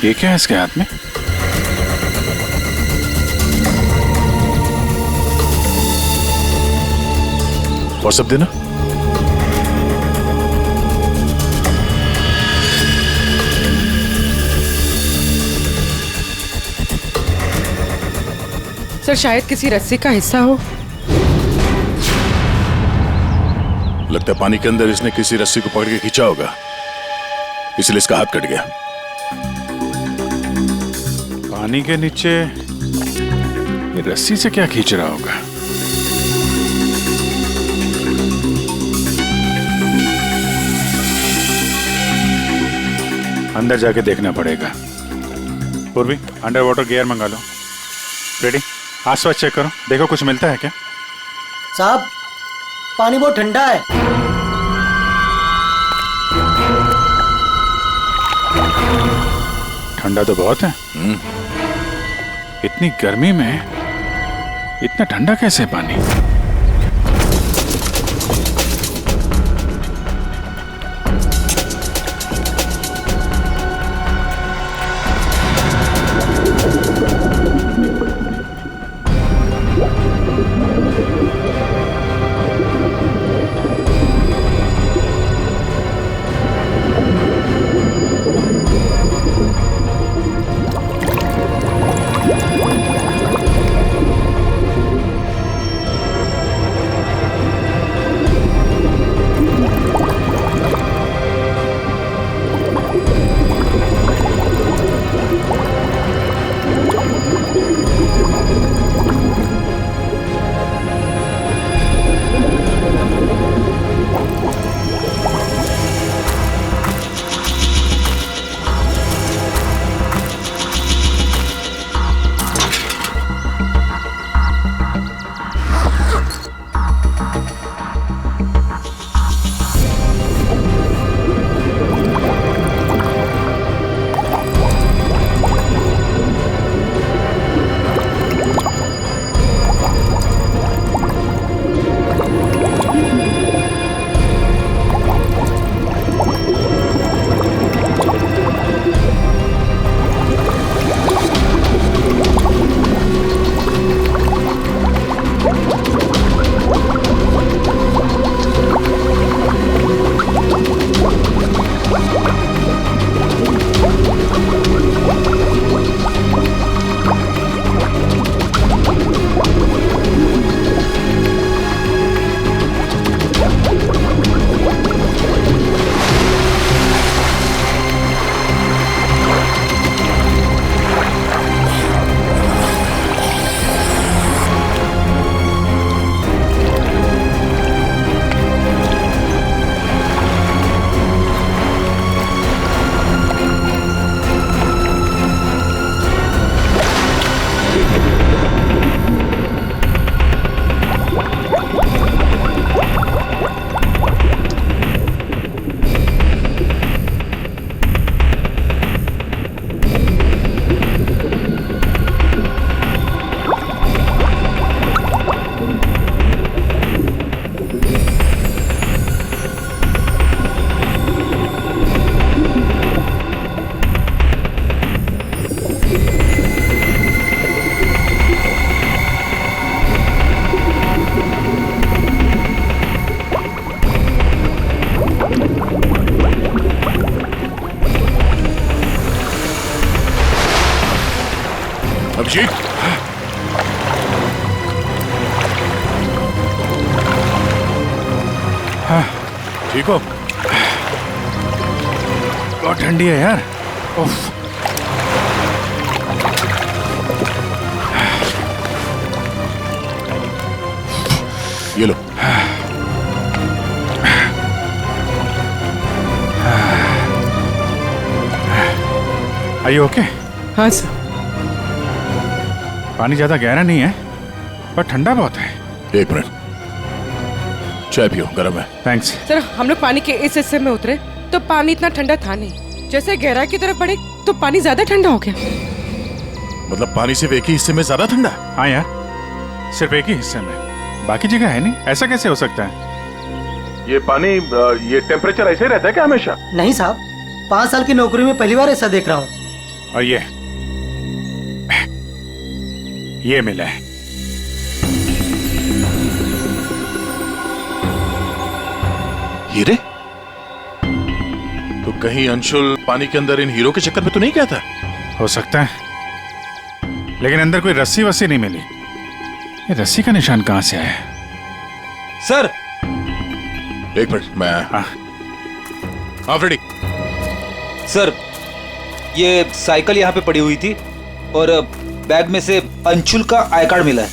ये क्या है इसके हाथ में? और सब देना। सर शायद किसी रस्सी का हिस्सा हो। लगता है पानी के अंदर इसने किसी रस्सी को पकड़ के खींचा होगा, इसलिए इसका हाथ कट गया। पानी के नीचे ये रस्सी से क्या खींच रहा होगा? अंदर जाके देखना पड़ेगा। पूर्वी, अंडर वाटर गियर मंगा लो। रेडी? आसपास चेक करो, देखो कुछ मिलता है क्या? साहब पानी बहुत ठंडा है। ठंडा तो बहुत है। इतनी गर्मी में इतना ठंडा कैसे पानी? अभिजीत, हाँ, ठीक हो? बहुत ठंडी है यार। उफ। ये लो। Are you okay? हाँ सर। पानी ज्यादा गहरा नहीं है, पर ठंडा बहुत है। एक मिनट, चाय पियो, गर्म है। थैंक्स। सर हम लोग पानी के इस हिस्से में उतरे तो पानी इतना ठंडा था नहीं, जैसे गहराई की तरफ बढ़े तो पानी ज्यादा ठंडा हो गया। मतलब पानी सिर्फ एक ही हिस्से में ज्यादा ठंडा? हाँ यार, सिर्फ एक ही हिस्से में, बाकी जगह है नहीं। ऐसा कैसे हो सकता है? ये पानी, ये टेम्परेचर ऐसे ही रहता है क्या हमेशा? नहीं साहब, 5 साल की नौकरी में पहली बार ऐसा देख रहा हूँ। और ये मिला है। हीरे? तो कहीं अंशुल पानी के अंदर इन हीरो के चक्कर में तो नहीं गया था? हो सकता है, लेकिन अंदर कोई रस्सी वस्सी नहीं मिली। ये रस्सी का निशान कहां से आया? सर एक मिनट, मैं हाँ फ्रेडी। सर ये साइकिल यहाँ पे पड़ी हुई थी और बैग में से अंशुल का आई कार्ड मिला है।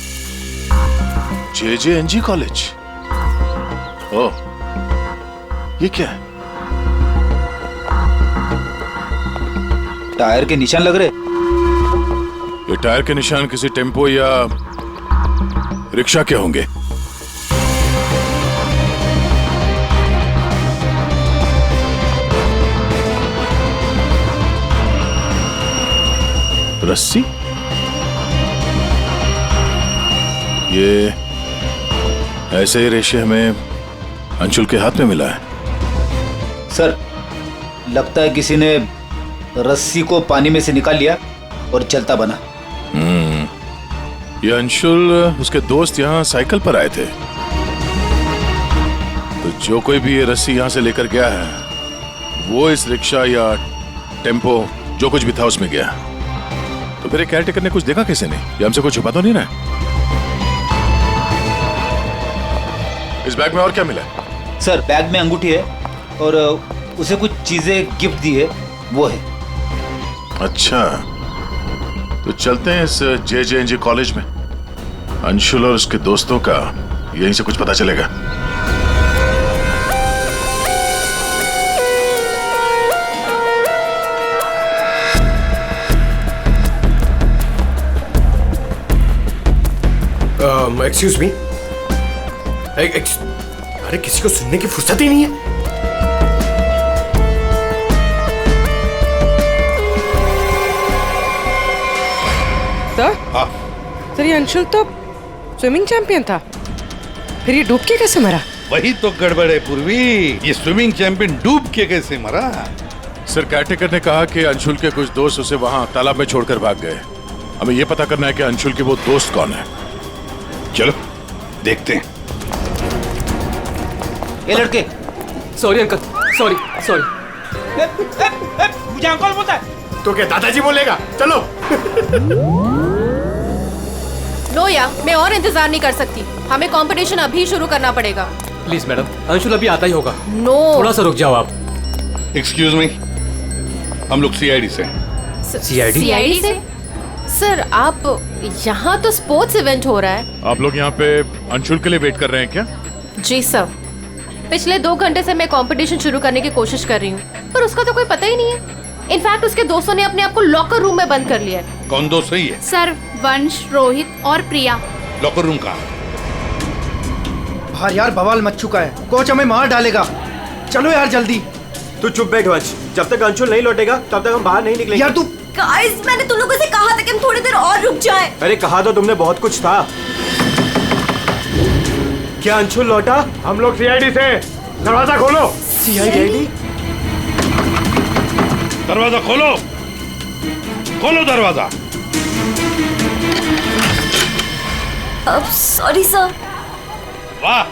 JJNG college? ओह, ये क्या है? टायर के निशान लग रहे। ये टायर के निशान किसी टेम्पो या रिक्शा के होंगे। रस्सी? ये ऐसे ही रेशे हमें अंशुल के हाथ में मिला है। सर लगता है किसी ने रस्सी को पानी में से निकाल लिया और चलता बना। ये अंशुल, उसके दोस्त यहाँ साइकिल पर आए थे, तो जो कोई भी ये रस्सी यहाँ से लेकर गया है वो इस रिक्शा या टेम्पो जो कुछ भी था उसमें गया। तो फिर केयर टेकर ने कुछ देखा कैसे नहीं? ये हमसे कुछ छुपा तो नहीं ना? इस बैग में और क्या मिला? सर बैग में अंगूठी है और उसे कुछ चीजें गिफ्ट दी है, वो है। अच्छा, तो चलते हैं इस JJNG कॉलेज में। अंशुल और उसके दोस्तों का यहीं से कुछ पता चलेगा। Excuse me. अरे किसी को सुनने की फुर्सत ही नहीं है। सर ये अंशुल तो स्विमिंग चैंपियन था, फिर ये डूब के कैसे मरा? वही तो गड़बड़ है पूर्वी, ये स्विमिंग चैंपियन डूब के कैसे मरा? सर केयरटेकर ने कहा कि अंशुल के कुछ दोस्त उसे वहां तालाब में छोड़कर भाग गए। हमें यह पता करना है कि अंशुल के वो दोस्त कौन है। चलो देखते हैं। ये लड़के। Sorry uncle, sorry. मुझे अंकल बोलता है तो क्या दादाजी बोलेगा? चलो। नो या, मैं और इंतजार नहीं कर सकती, हमें कंपटीशन अभी शुरू करना पड़ेगा। प्लीज मैडम, अंशुल अभी आता ही होगा। नो, थोड़ा सा रुक जाओ आप। एक्सक्यूज मी, हम लोग CID से। CID से? सर आप यहाँ तो स्पोर्ट्स इवेंट हो रहा है। आप लोग यहाँ पे अंशुल के लिए वेट कर रहे हैं क्या? जी सर, पिछले 2 घंटे से मैं कंपटीशन शुरू करने की कोशिश कर रही हूँ, पर उसका तो कोई पता ही नहीं है। इनफैक्ट उसके दोस्तों ने अपने आप को लॉकर रूम में बंद कर लिया है। कौन दोस्त सही है? सर वंश, रोहित और प्रिया। लॉकर रूम का? बाहर यार बवाल मच चुका है, कोच हमें मार डालेगा। चलो यार जल्दी। तू चुप बैठ वंश, जब तक अंशुल नहीं लौटेगा तब तक हम बाहर नहीं निकलेंगे। यार तू। गाइस, मैंने तुम लोगों से कहा था कि हम थोड़ी देर और रुक जाएं। अरे कहा तो तुमने बहुत कुछ था। क्या अंशुल लौटा? हम लोग CID से। दरवाजा खोलो। CID? दरवाजा खोलो, खोलो दरवाजा। Sorry sir. वाह,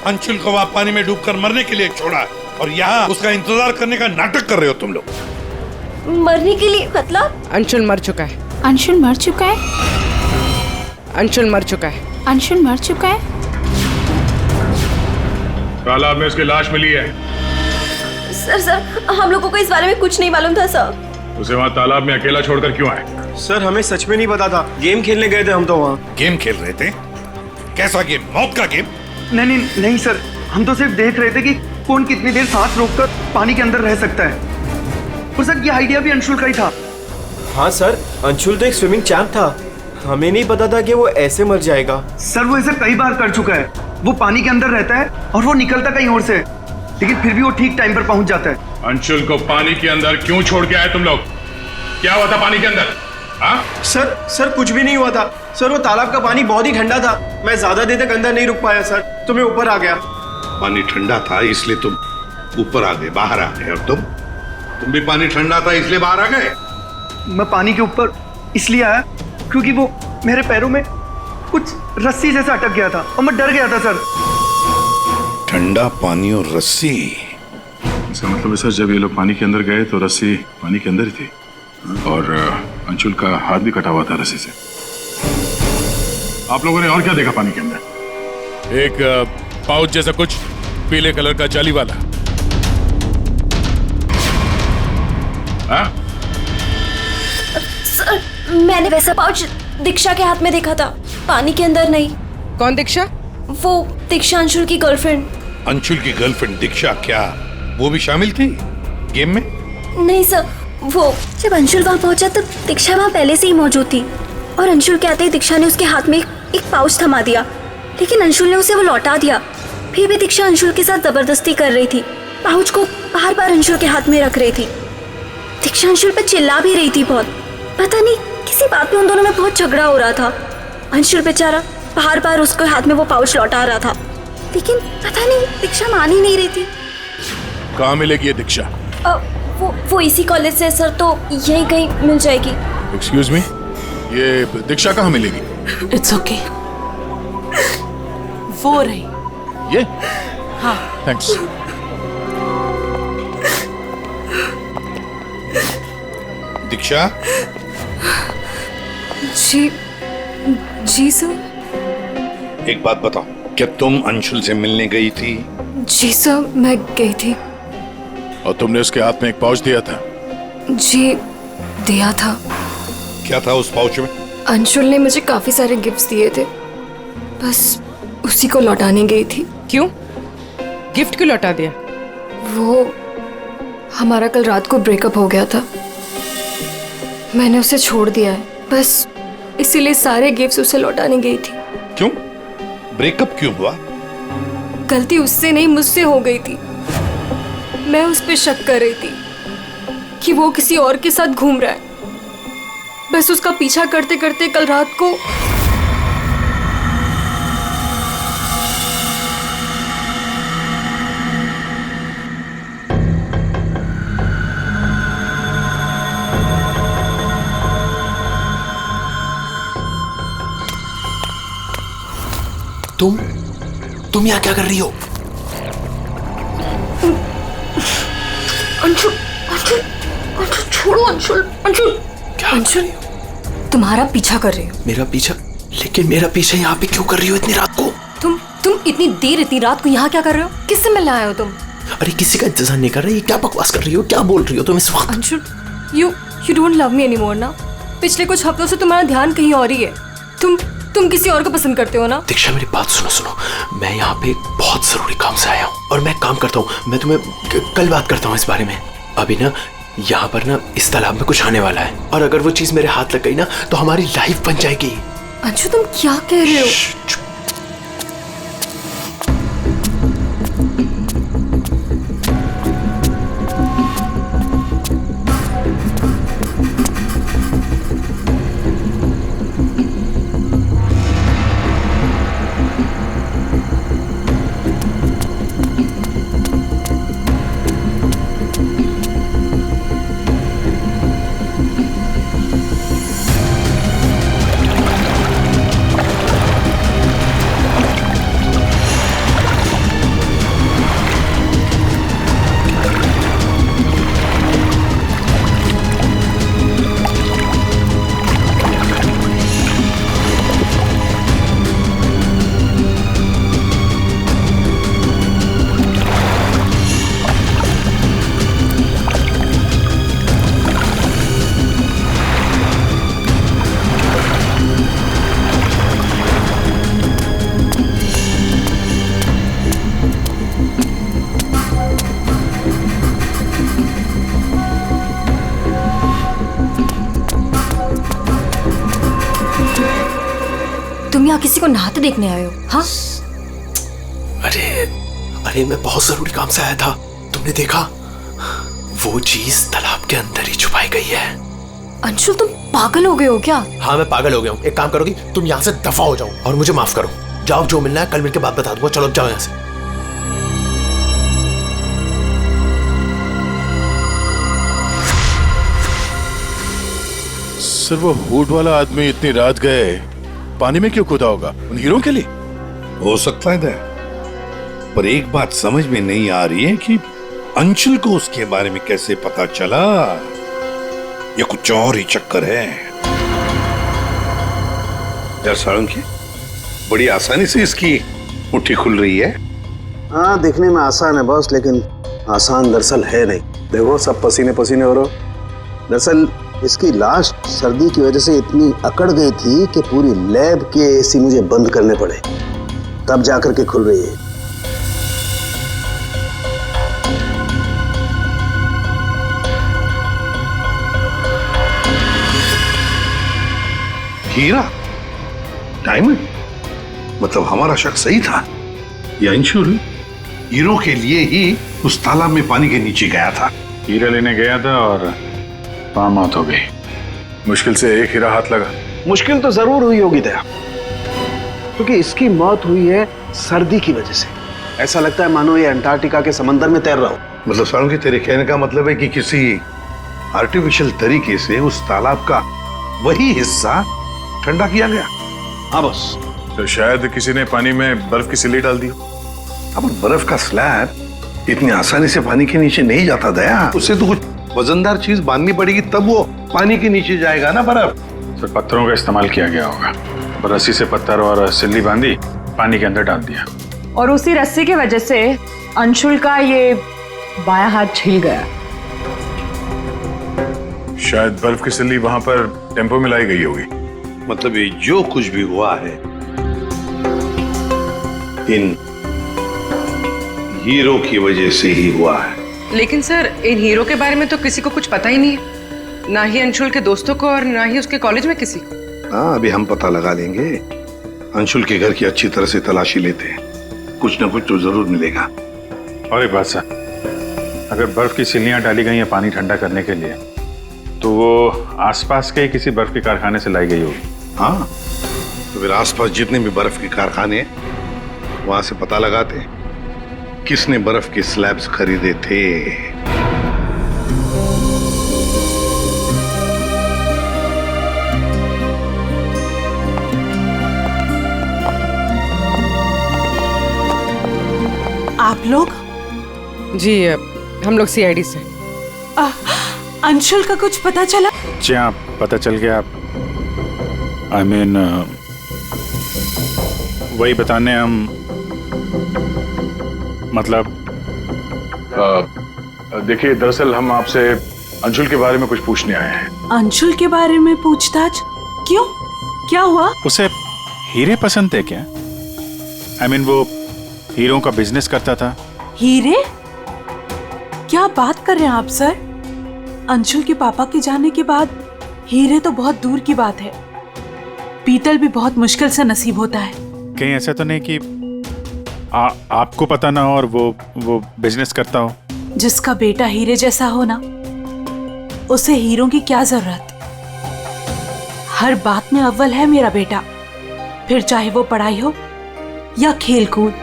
अंशुल को वहां पानी में डूबकर मरने के लिए छोड़ा और यहाँ उसका इंतजार करने का नाटक कर रहे हो तुम लोग। मरने के लिए मतलब? अंशुल मर चुका है। अंशुल मर चुका है? अंशुल मर चुका है। अंशुल मर चुका है? तालाब में उसकी लाश मिली है। सर हम लोगों को इस बारे में कुछ नहीं मालूम था सर। उसे वहाँ तालाब में अकेला छोड़कर क्यों आए? सर हमें सच में नहीं पता था, गेम खेलने गए थे हम तो वहाँ। गेम खेल रहे थे? कैसा गेम? मौत का गेम? नहीं सर, हम तो सिर्फ देख रहे थे कि कौन कितनी देर सांस रोककर पानी के अंदर रह सकता है। और सर ये आइडिया भी अंशुल का ही था। हाँ सर, अंशुल तो एक स्विमिंग चैंप था, हमें नहीं पता था कि वो ऐसे मर जाएगा। सर वो ऐसा कई बार कर चुका है। वो पानी के अंदर रहता है और वो निकलता कहीं और से, लेकिन फिर भी वो ठीक टाइम पर पहुंच जाता है। अंशुल को पानी के अंदर क्यों छोड़ के आए तुम लोग? क्या हुआ था पानी के अंदर? हाँ? सर कुछ भी नहीं हुआ था सर, वो तालाब का पानी बहुत ही ठंडा था, मैं ज्यादा देर तक अंदर नहीं रुक पाया सर, तो मैं ऊपर आ गया। पानी ठंडा था इसलिए तुम ऊपर आ गए, बाहर आ गए। और तुम भी पानी ठंडा था इसलिए बाहर आ गए? मैं पानी के ऊपर इसलिए आया क्योंकि वो मेरे पैरों में कुछ रस्सी जैसा अटक गया था और मैं डर गया था सर। ठंडा पानी और रस्सी? इसका मतलब है सर, जब ये लोग पानी के अंदर गए तो रस्सी पानी के अंदर ही थी और अंशुल का हाथ भी कटा हुआ था रस्सी से। आप लोगों ने और क्या देखा पानी के अंदर? एक पाउच जैसा कुछ पीले कलर का जाली वाला। हाँ? सर मैंने वैसा पाउच दीक्षा के हाथ में देखा था, पानी के अंदर नहीं। कौन दीक्षा? वो दीक्षा अंशुल की गर्लफ्रेंड। अंशुल की गर्लफ्रेंड दीक्षा? क्या वो भी शामिल थी गेम में? नहीं सर, वो जब अंशुल वहाँ पहुंचा तब दीक्षा वहाँ पहले से ही मौजूद थी और अंशुल के आते ही दीक्षा ने उसके हाथ में एक पाउच थमा दिया, लेकिन अंशुल ने उसे वो लौटा दिया। फिर भी दीक्षा अंशुल के साथ जबरदस्ती कर रही थी, पाउच को बार बार अंशुल के हाथ में रख रही थी। दीक्षा अंशुल पर चिल्ला भी रही थी बहुत, पता नहीं किसी बात पे उन दोनों में बहुत झगड़ा हो रहा था। अंशुल बेचारा बार बार उसके हाथ में वो पाउच लौटा रहा था, लेकिन पता नहीं दीक्षा मान ही नहीं रही थी। कहाँ मिलेगी ये दीक्षा? वो इसी कॉलेज से सर, तो यहीं कहीं मिल जाएगी। एक्सक्यूज मी, ये दीक्षा कहाँ मिलेगी? इट्स ओके, वो रही। ये? हाँ थैंक्स। दीक्षा? जी सर। एक बात बताओ, क्या तुम अंशुल से मिलने गई थी? जी सर, मैं गई थी। और तुमने उसके हाथ में एक पाउच दिया था? जी दिया था। क्या था उस पाउच में? अंशुल ने मुझे काफी सारे गिफ्ट्स दिए थे, बस उसी को लौटाने गई थी। क्यों? गिफ्ट क्यों लौटा दिया? वो हमारा कल रात को ब्रेकअप हो गया था, मैंने उसे छोड़ दिया है, बस इसीलिए सारे गिफ्ट्स उसे लौटाने गई थी। क्यों? ब्रेकअप क्यों हुआ? गलती उससे नहीं मुझसे हो गई थी। मैं उस पर शक कर रही थी कि वो किसी और के साथ घूम रहा है, बस उसका पीछा करते करते कल रात को तुम यहाँ क्या कर रही हो? अंशुल, अंशुल, अंशुल छोड़ो अंशुल, अंशुल, अंशुल, तुम्हारा पीछा कर रही हो। मेरा पीछा? लेकिन मेरा पीछा यहाँ पे क्यों कर रही हो इतनी रात को? तुम इतनी देर इतनी रात को यहाँ क्या कर रहे हो? किससे मिलने आए हो तुम? अरे किसी का इंतजार नहीं कर रही, क्या बकवास कर रही हो, क्या बोल रही हो तुम इस वक्त? Anshul, you don't love me anymore ना? पिछले कुछ हफ्तों से तुम्हारा ध्यान कहीं और ही है। तुम किसी और को पसंद करते हो ना? दीक्षा मेरी बात सुनो, मैं यहाँ पे बहुत जरूरी काम से आया हूँ और मैं काम करता हूँ, मैं तुम्हें कल बात करता हूँ इस बारे में। अभी ना यहाँ पर ना इस तालाब में कुछ आने वाला है और अगर वो चीज मेरे हाथ लग गई ना तो हमारी लाइफ बन जाएगी। अंशु तुम क्या कह रहे हो? यहाँ किसी को नहाते देखने आए हो? हाँ? अरे मैं बहुत जरूरी काम से आया था। तुमने देखा? वो चीज तालाब के अंदर ही छुपाई गई है। अंशुल तुम पागल हो गए हो क्या? हाँ मैं पागल हो गया हूँ। एक काम करोगी, तुम यहाँ से दफा हो जाओ और मुझे माफ करो। जाओ, जो मिलना है कल मिलकर बात बता दूंगा। चलो जाओ यहाँ से। सर वो हुड वाला आदमी इतनी रात गए पानी में क्यों कूदा होगा? उन हीरो के लिए हो सकता है, पर एक बात समझ में नहीं आ रही है कि अंशुल को उसके बारे में कैसे पता चला, या कुछ और ही चक्कर है। यार सारंगी, बड़ी आसानी से इसकी मुट्ठी खुल रही है। हाँ दिखने में आसान है बॉस, लेकिन आसान दरअसल है नहीं। देखो सब पसीने पसीने हो रहे। दरअसल इसकी लाश सर्दी की वजह से इतनी अकड़ गई थी कि पूरी लैब के एसी मुझे बंद करने पड़े, तब जाकर के खुल रही है। हीरा, डायमंड, मतलब हमारा शक सही था। ये अंशुल हीरो के लिए ही उस तालाब में पानी के नीचे गया था। हीरा लेने गया था और वहां मौत हो गई। मुश्किल से एक हीरा हाथ लगा। मुश्किल तो जरूर हुई होगी दया, क्योंकि इसकी मौत हुई है सर्दी की वजह से। ऐसा लगता है मानो ये अंटार्कटिका के समंदर में तैर रहा हो। मतलब सारंगी, तेरे कहने का मतलब है कि किसी आर्टिफिशियल तरीके से उस तालाब का वही हिस्सा ठंडा किया गया। हाँ बस। तो शायद किसी ने पानी में बर्फ की सिल्ली डाल दी। अब बर्फ का स्लैब इतनी आसानी से पानी के नीचे नहीं जाता दया। उससे तो कुछ वजनदार चीज बांधनी पड़ेगी, तब वो पानी के नीचे जाएगा ना बर्फ। तो पत्थरों का इस्तेमाल किया गया होगा। रस्सी से पत्थर और सिल्ली बांधी, पानी के अंदर डाल दिया। और उसी रस्सी की वजह से अंशुल का ये बायां हाथ छिल गया। शायद बर्फ की सिल्ली वहां पर टेम्पो में लाई गई होगी। मतलब ये जो कुछ भी हुआ है इन हीरो की वजह से ही हुआ है। लेकिन सर इन हीरो के बारे में तो किसी को कुछ पता ही नहीं है, ना ही अंशुल के दोस्तों को और ना ही उसके कॉलेज में किसी को। हाँ अभी हम पता लगा लेंगे। अंशुल के घर की अच्छी तरह से तलाशी लेते हैं, कुछ ना कुछ तो जरूर मिलेगा। और एक बात सर, अगर बर्फ की सिल्लियां डाली गई हैं पानी ठंडा करने के लिए, तो वो आसपास के किसी बर्फ के कारखाने से लाई गई होगी। हाँ तो फिर आसपास जितने भी बर्फ के कारखाने वहां से पता लगाते हैं किसने बर्फ के स्लैब्स खरीदे थे। आप लोग? जी हम लोग सीआईडी से। अंशुल का कुछ पता चला? जी हाँ पता चल गया। I mean, वही बताने हम, मतलब देखिए दरअसल हम आपसे अंशुल के बारे में कुछ पूछने आए हैं। अंशुल के बारे में पूछताछ? क्यों, क्या हुआ? उसे हीरे पसंद थे क्या? I mean, वो हीरों का बिजनेस करता था। हीरे? क्या बात कर रहे हैं आप सर? अंशुल के पापा के जाने के बाद हीरे तो बहुत दूर की बात है। पीतल भी बहुत मुश्किल से नसीब होता है। कहीं ऐसा तो नहीं कि आपको पता ना हो और वो बिजनेस करता हो? जिसका बेटा हीरे जैसा हो ना, उसे हीरों की क्या जरूरत। हर बात में अव्वल है मेरा बेटा, फिर चाहे वो पढ़ाई हो या खेल कूद।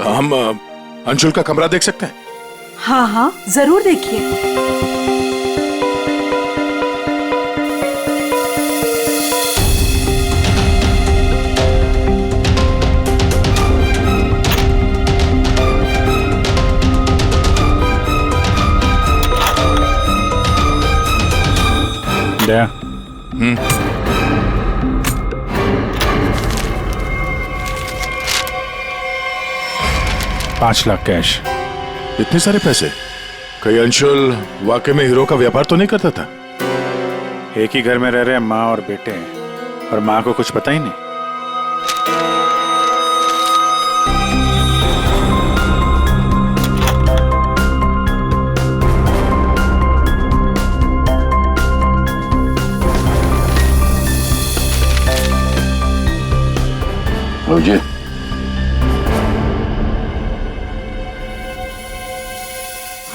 हम अंशुल का कमरा देख सकते हैं? हाँ हाँ जरूर देखिए। दया। 5 लाख कैश। इतने सारे पैसे? कहीं अंशुल वाकई में हीरो का व्यापार तो नहीं करता था? एक ही घर में रह रहे माँ और बेटे हैं, और माँ को कुछ पता ही नहीं। जी।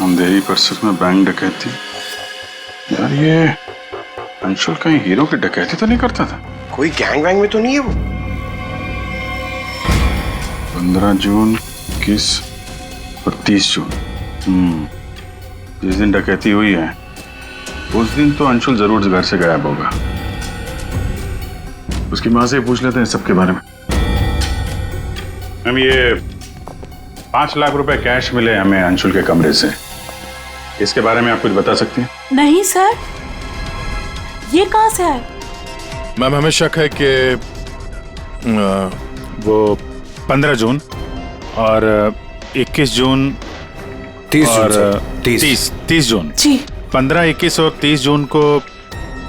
अंधेरी पर सच में बैंक डकैती। यार ये अंशुल कहीं हीरो की डकैती तो नहीं करता था? कोई गैंग वैंग में तो नहीं है वो? 15 जून 21 और 30 जून। जिस दिन डकैती हुई है उस दिन तो अंशुल जरूर घर से गायब होगा। उसकी माँ से पूछ लेते हैं सबके बारे में। हम ये 5 लाख रुपए कैश मिले हमें अंशुल के कमरे से, इसके बारे में आप कुछ बता सकती हैं? नहीं सर, ये कहाँ से आए? मैम हमें शक है कि वो 15 जून और 21 जून 30 और जून 30 जून जी। 15, 21 और 30 जून को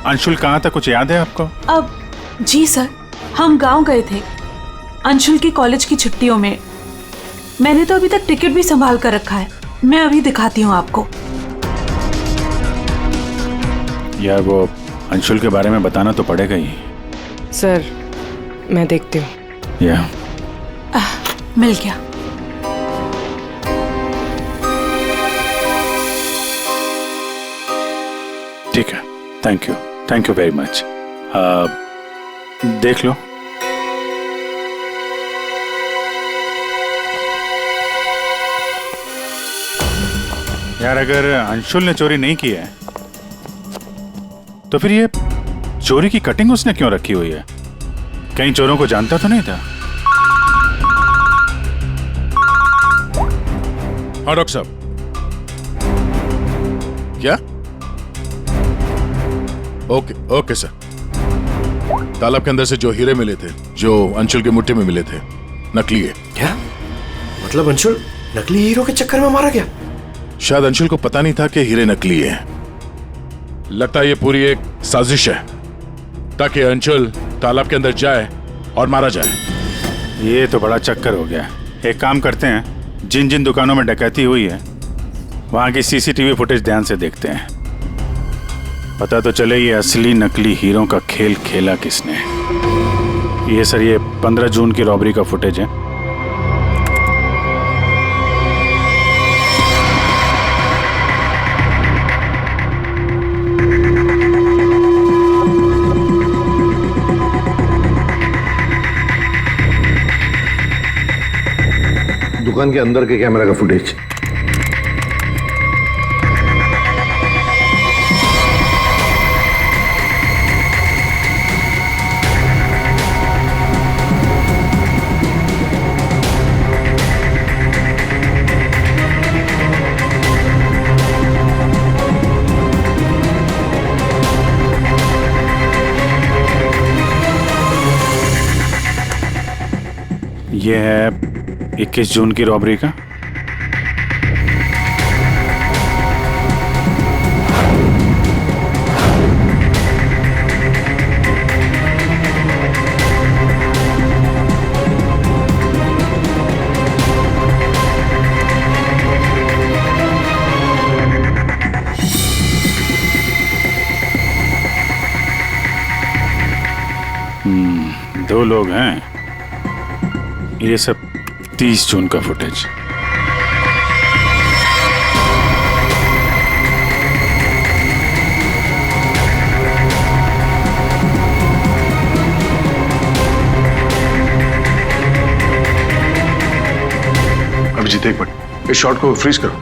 अंशुल कहाँ था, कुछ याद है आपको? अब जी सर, हम गांव गए थे अंशुल की कॉलेज की छुट्टियों में। मैंने तो अभी तक टिकट भी संभाल कर रखा है, मैं अभी दिखाती हूँ आपको। यार वो अंशुल के बारे में बताना तो पड़ेगा ही। सर मैं देखती हूँ। या मिल गया। ठीक है, थैंक यू वेरी मच। देख लो। यार अगर अंशुल ने चोरी नहीं की है तो फिर ये चोरी की कटिंग उसने क्यों रखी हुई है? कहीं चोरों को जानता तो नहीं था? हाँ डॉक्टर साहब। क्या? Okay sir. तालाब के अंदर से जो हीरे मिले थे, जो अंशुल के मुट्ठी में मिले थे, नकली है। क्या मतलब? अंशुल नकली हीरो के चक्कर में मारा गया? शायद अंशुल को पता नहीं था कि हीरे नकली है। लगता है ये पूरी एक साजिश है ताकि अंशुल तालाब के अंदर जाए और मारा जाए। ये तो बड़ा चक्कर हो गया। एक काम करते हैं, जिन जिन दुकानों में डकैती हुई है वहां की सीसीटीवी फुटेज ध्यान से देखते हैं, पता तो चले ये असली नकली हीरो का खेल खेला किसने। ये सर, ये 15 जून की रॉबरी का फुटेज है। दुकान के अंदर के कैमरा का फुटेज। ये है 21 जून की रॉबरी का। दो लोग हैं। ये सब 30 जून का फुटेज। अभिजीत एक मिनट, इस शॉट को फ्रीज करो।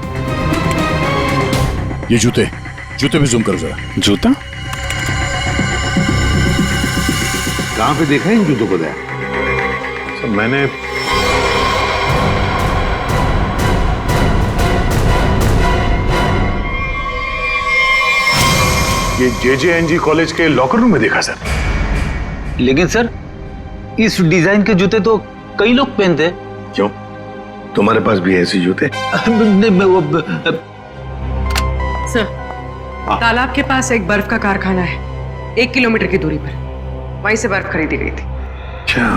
ये जूते भी जूम करो जरा। जूता कहां पे देखा है इन जूतों को? दया सर मैंने ये JJNG कॉलेज के लॉकर रूम में देखा सर। लेकिन सर इस डिजाइन के जूते तो कई लोग पहनते हैं। क्यों, तुम्हारे पास भी ऐसे जूते? सर, तालाब के पास एक बर्फ का कारखाना है, 1 किलोमीटर की दूरी पर। वहीं से बर्फ खरीदी गई थी। अच्छा,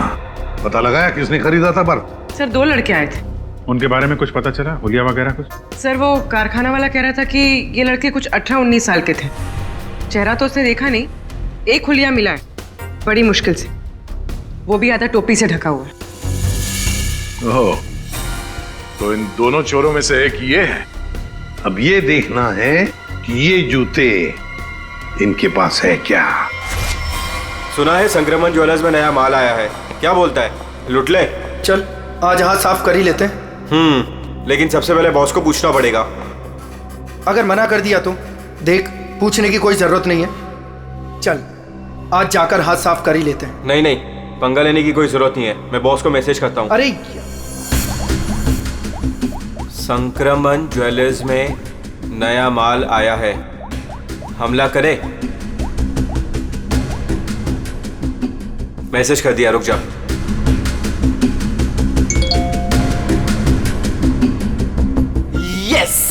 पता लगाया किसने खरीदा था बर्फ? सर 2 लड़के आए थे। उनके बारे में कुछ पता चला? हुलिया वगैरह कुछ? सर वो कारखाना वाला कह रहा था कि ये लड़के कुछ 18-19 साल के थे। चेहरा तो उसने देखा नहीं, एक हुलिया मिला है बड़ी मुश्किल से, वो भी आधा टोपी से ढका हुआ है। ओह, तो इन दोनों चोरों में से एक ये है। अब ये देखना है कि ये जूते इनके पास है क्या। सुना है संक्रमण ज्वेलर्स में नया माल आया है, क्या बोलता है, लुट ले? चल आज हाथ साफ कर ही लेते हैं। लेकिन सबसे पहले बॉस को पूछना पड़ेगा। अगर मना कर दिया तो देख, पूछने की कोई जरूरत नहीं है। चल आज जाकर हाथ साफ कर ही लेते हैं। नहीं नहीं, पंगा लेने की कोई जरूरत नहीं है, मैं बॉस को मैसेज करता हूँ। अरे संक्रमण ज्वेलर्स में नया माल आया है, हमला करे। मैसेज कर दिया, रुक जा। यस।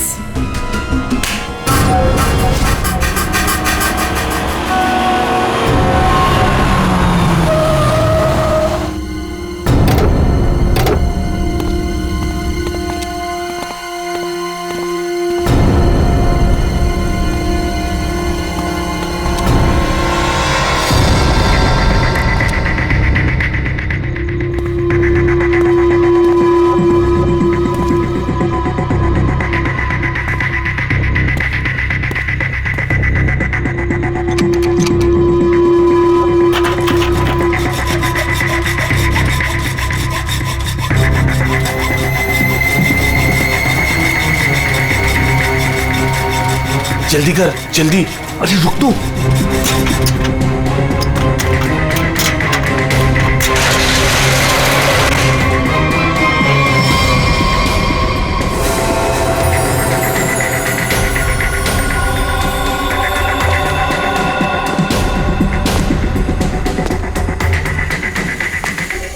जल्दी कर, जल्दी। अरे रुक तू।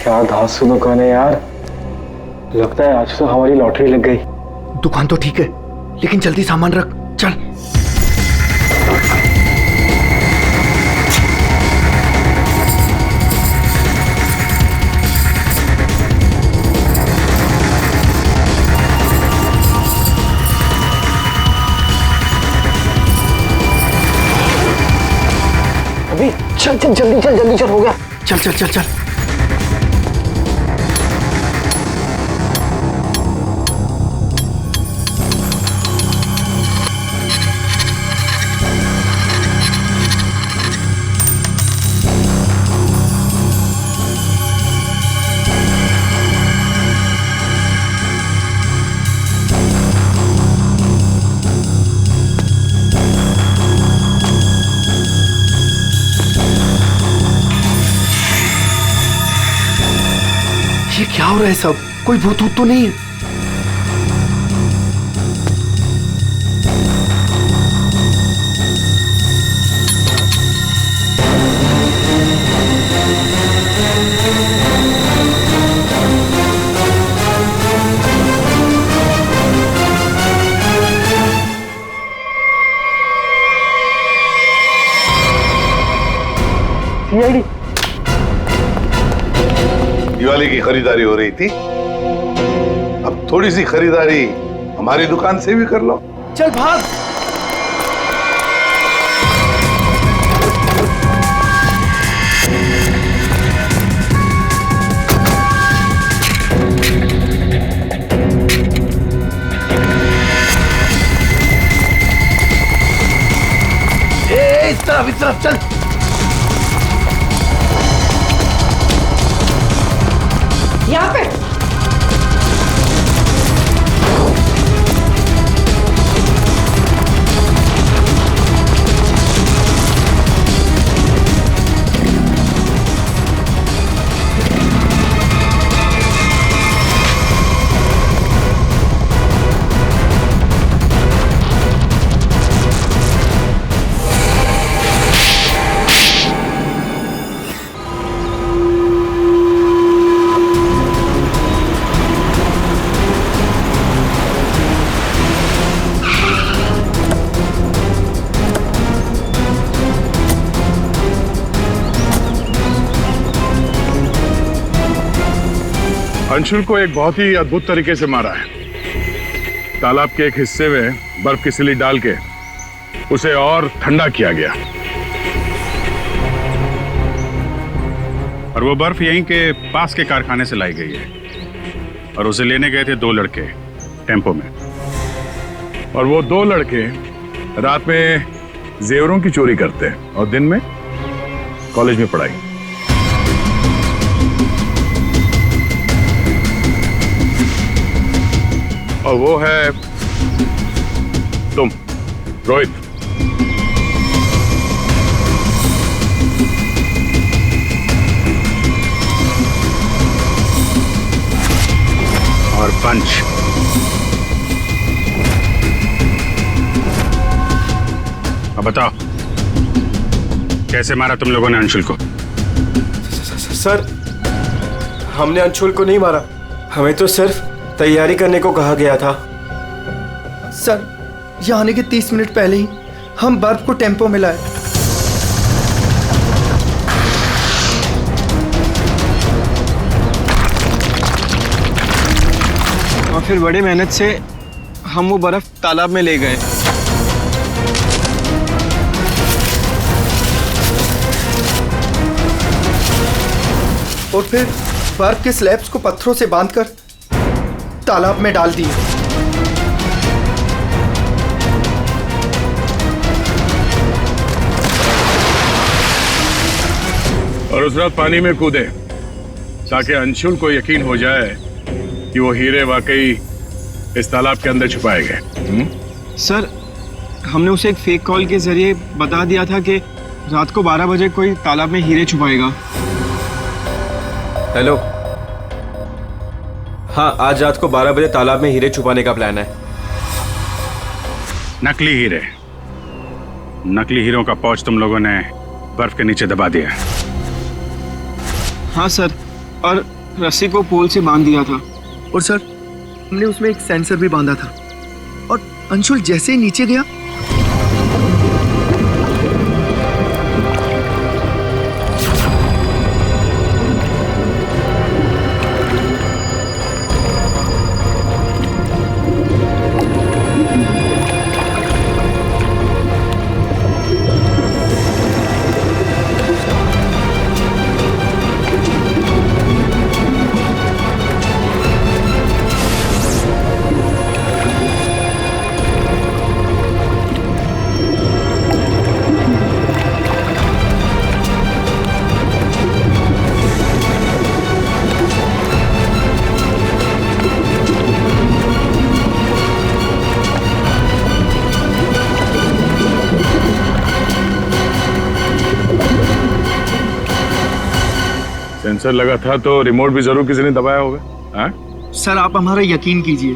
क्या धांसू दुकान है यार, लगता है आज तो हमारी लॉटरी लग गई। दुकान तो ठीक है, लेकिन जल्दी सामान रख, चल। अभी चल चल जल्दी चल, जल्दी चल, हो गया। चल चल चल चल। ये क्या हो रहा है सब? कोई भूत तो नहीं है? सीआईडी। दिवाली की खरीदारी हो रही थी, अब थोड़ी सी खरीदारी हमारी दुकान से भी कर लो। चल भाग। इस तरफ चल। यहाँ पे अंशुल को एक बहुत ही अद्भुत तरीके से मारा है। तालाब के एक हिस्से में बर्फ की सिल्ली डाल के उसे और ठंडा किया गया, और वो बर्फ यहीं के पास के कारखाने से लाई गई है। और उसे लेने गए थे 2 लड़के टेम्पो में। और वो 2 लड़के रात में जेवरों की चोरी करते हैं और दिन में कॉलेज में पढ़ाई। और वो है तुम, रोहित। और पंच। अब बताओ कैसे मारा तुम लोगों ने अंशुल को? सर हमने अंशुल को नहीं मारा, हमें तो सिर्फ तैयारी करने को कहा गया था। सर यहाँ आने के 30 मिनट पहले ही हम बर्फ को टेम्पो में लाए। और फिर बड़ी मेहनत से हम वो बर्फ तालाब में ले गए। और फिर बर्फ के स्लैब्स को पत्थरों से बांधकर तालाब में डाल दिए। और उस रात पानी में कूदे ताकि अंशुल को यकीन हो जाए कि वो हीरे वाकई इस तालाब के अंदर छुपाए गए। सर हमने उसे एक फेक कॉल के जरिए बता दिया था कि रात को 12 बजे कोई तालाब में हीरे छुपाएगा। हेलो, हाँ आज रात को 12 बजे तालाब में हीरे छुपाने का प्लान है। नकली हीरे, नकली हीरों का पाउच तुम लोगों ने बर्फ के नीचे दबा दिया। हाँ सर, और रस्सी को पोल से बांध दिया था। और सर हमने उसमें एक सेंसर भी बांधा था। और अंशुल जैसे ही नीचे गया सेंसर लगा था तो रिमोट भी जरूर किसी ने दबाया होगा। हाँ? सर आप हमारा यकीन कीजिए,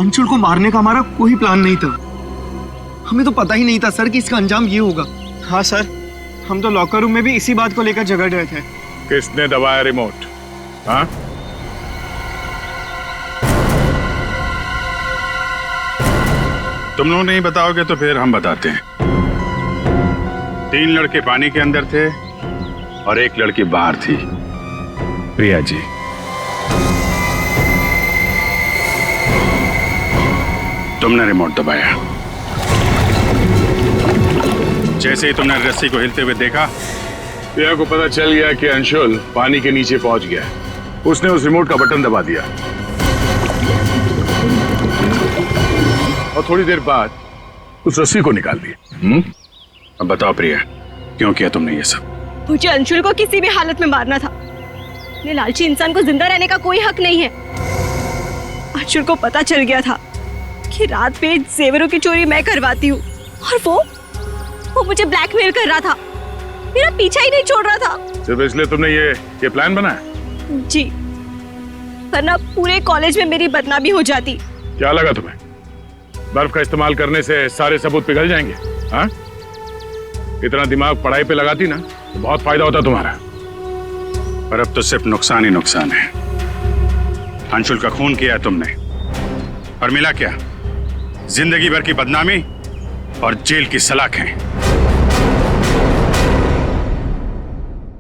अंशुल को मारने का हमारा कोई प्लान नहीं था। हमें तो पता ही नहीं था सर कि इसका अंजाम ये होगा। हाँ सर, हम तो लॉकर रूम में भी इसी बात को लेकर झगड़ रहे थे। किसने दबाया रिमोट? हाँ? तुम लोग नहीं बताओगे तो फिर हम बताते हैं। 3 लड़के पानी के अंदर थे और 1 लड़की बाहर थी, प्रिया जी। तुमने रिमोट दबाया। जैसे ही तुमने रस्सी को हिलते हुए देखा, प्रिया को पता चल गया कि अंशुल पानी के नीचे पहुंच गया। उसने उस रिमोट का बटन दबा दिया और थोड़ी देर बाद उस रस्सी को निकाल दिया। अब बताओ प्रिया, क्यों किया तुमने ये सब? मुझे अंशुल को किसी भी हालत में मारना था। ये लालची इंसान को जिंदा रहने का कोई हक नहीं है। अंशुल को पता चल गया था कि रात में जेवरों की चोरी मैं करवाती हूँ और वो मुझे ब्लैकमेल कर रहा था, मेरा पीछा ही नहीं छोड़ रहा था। सिर्फ इसलिए तुमने ये प्लान बनाया? जी, वरना पूरे कॉलेज में मेरी बदनामी हो जाती। क्या लगा तुम्हें बर्फ का इस्तेमाल करने से सारे सबूत पिघल जाएंगे? हाँ? इतना दिमाग पढ़ाई पे लगाती ना तो बहुत फायदा होता तुम्हारा। पर अब तो सिर्फ नुकसान ही नुकसान है। अंशुल का खून किया तुमने और मिला क्या? जिंदगी भर की बदनामी और जेल की सलाखें।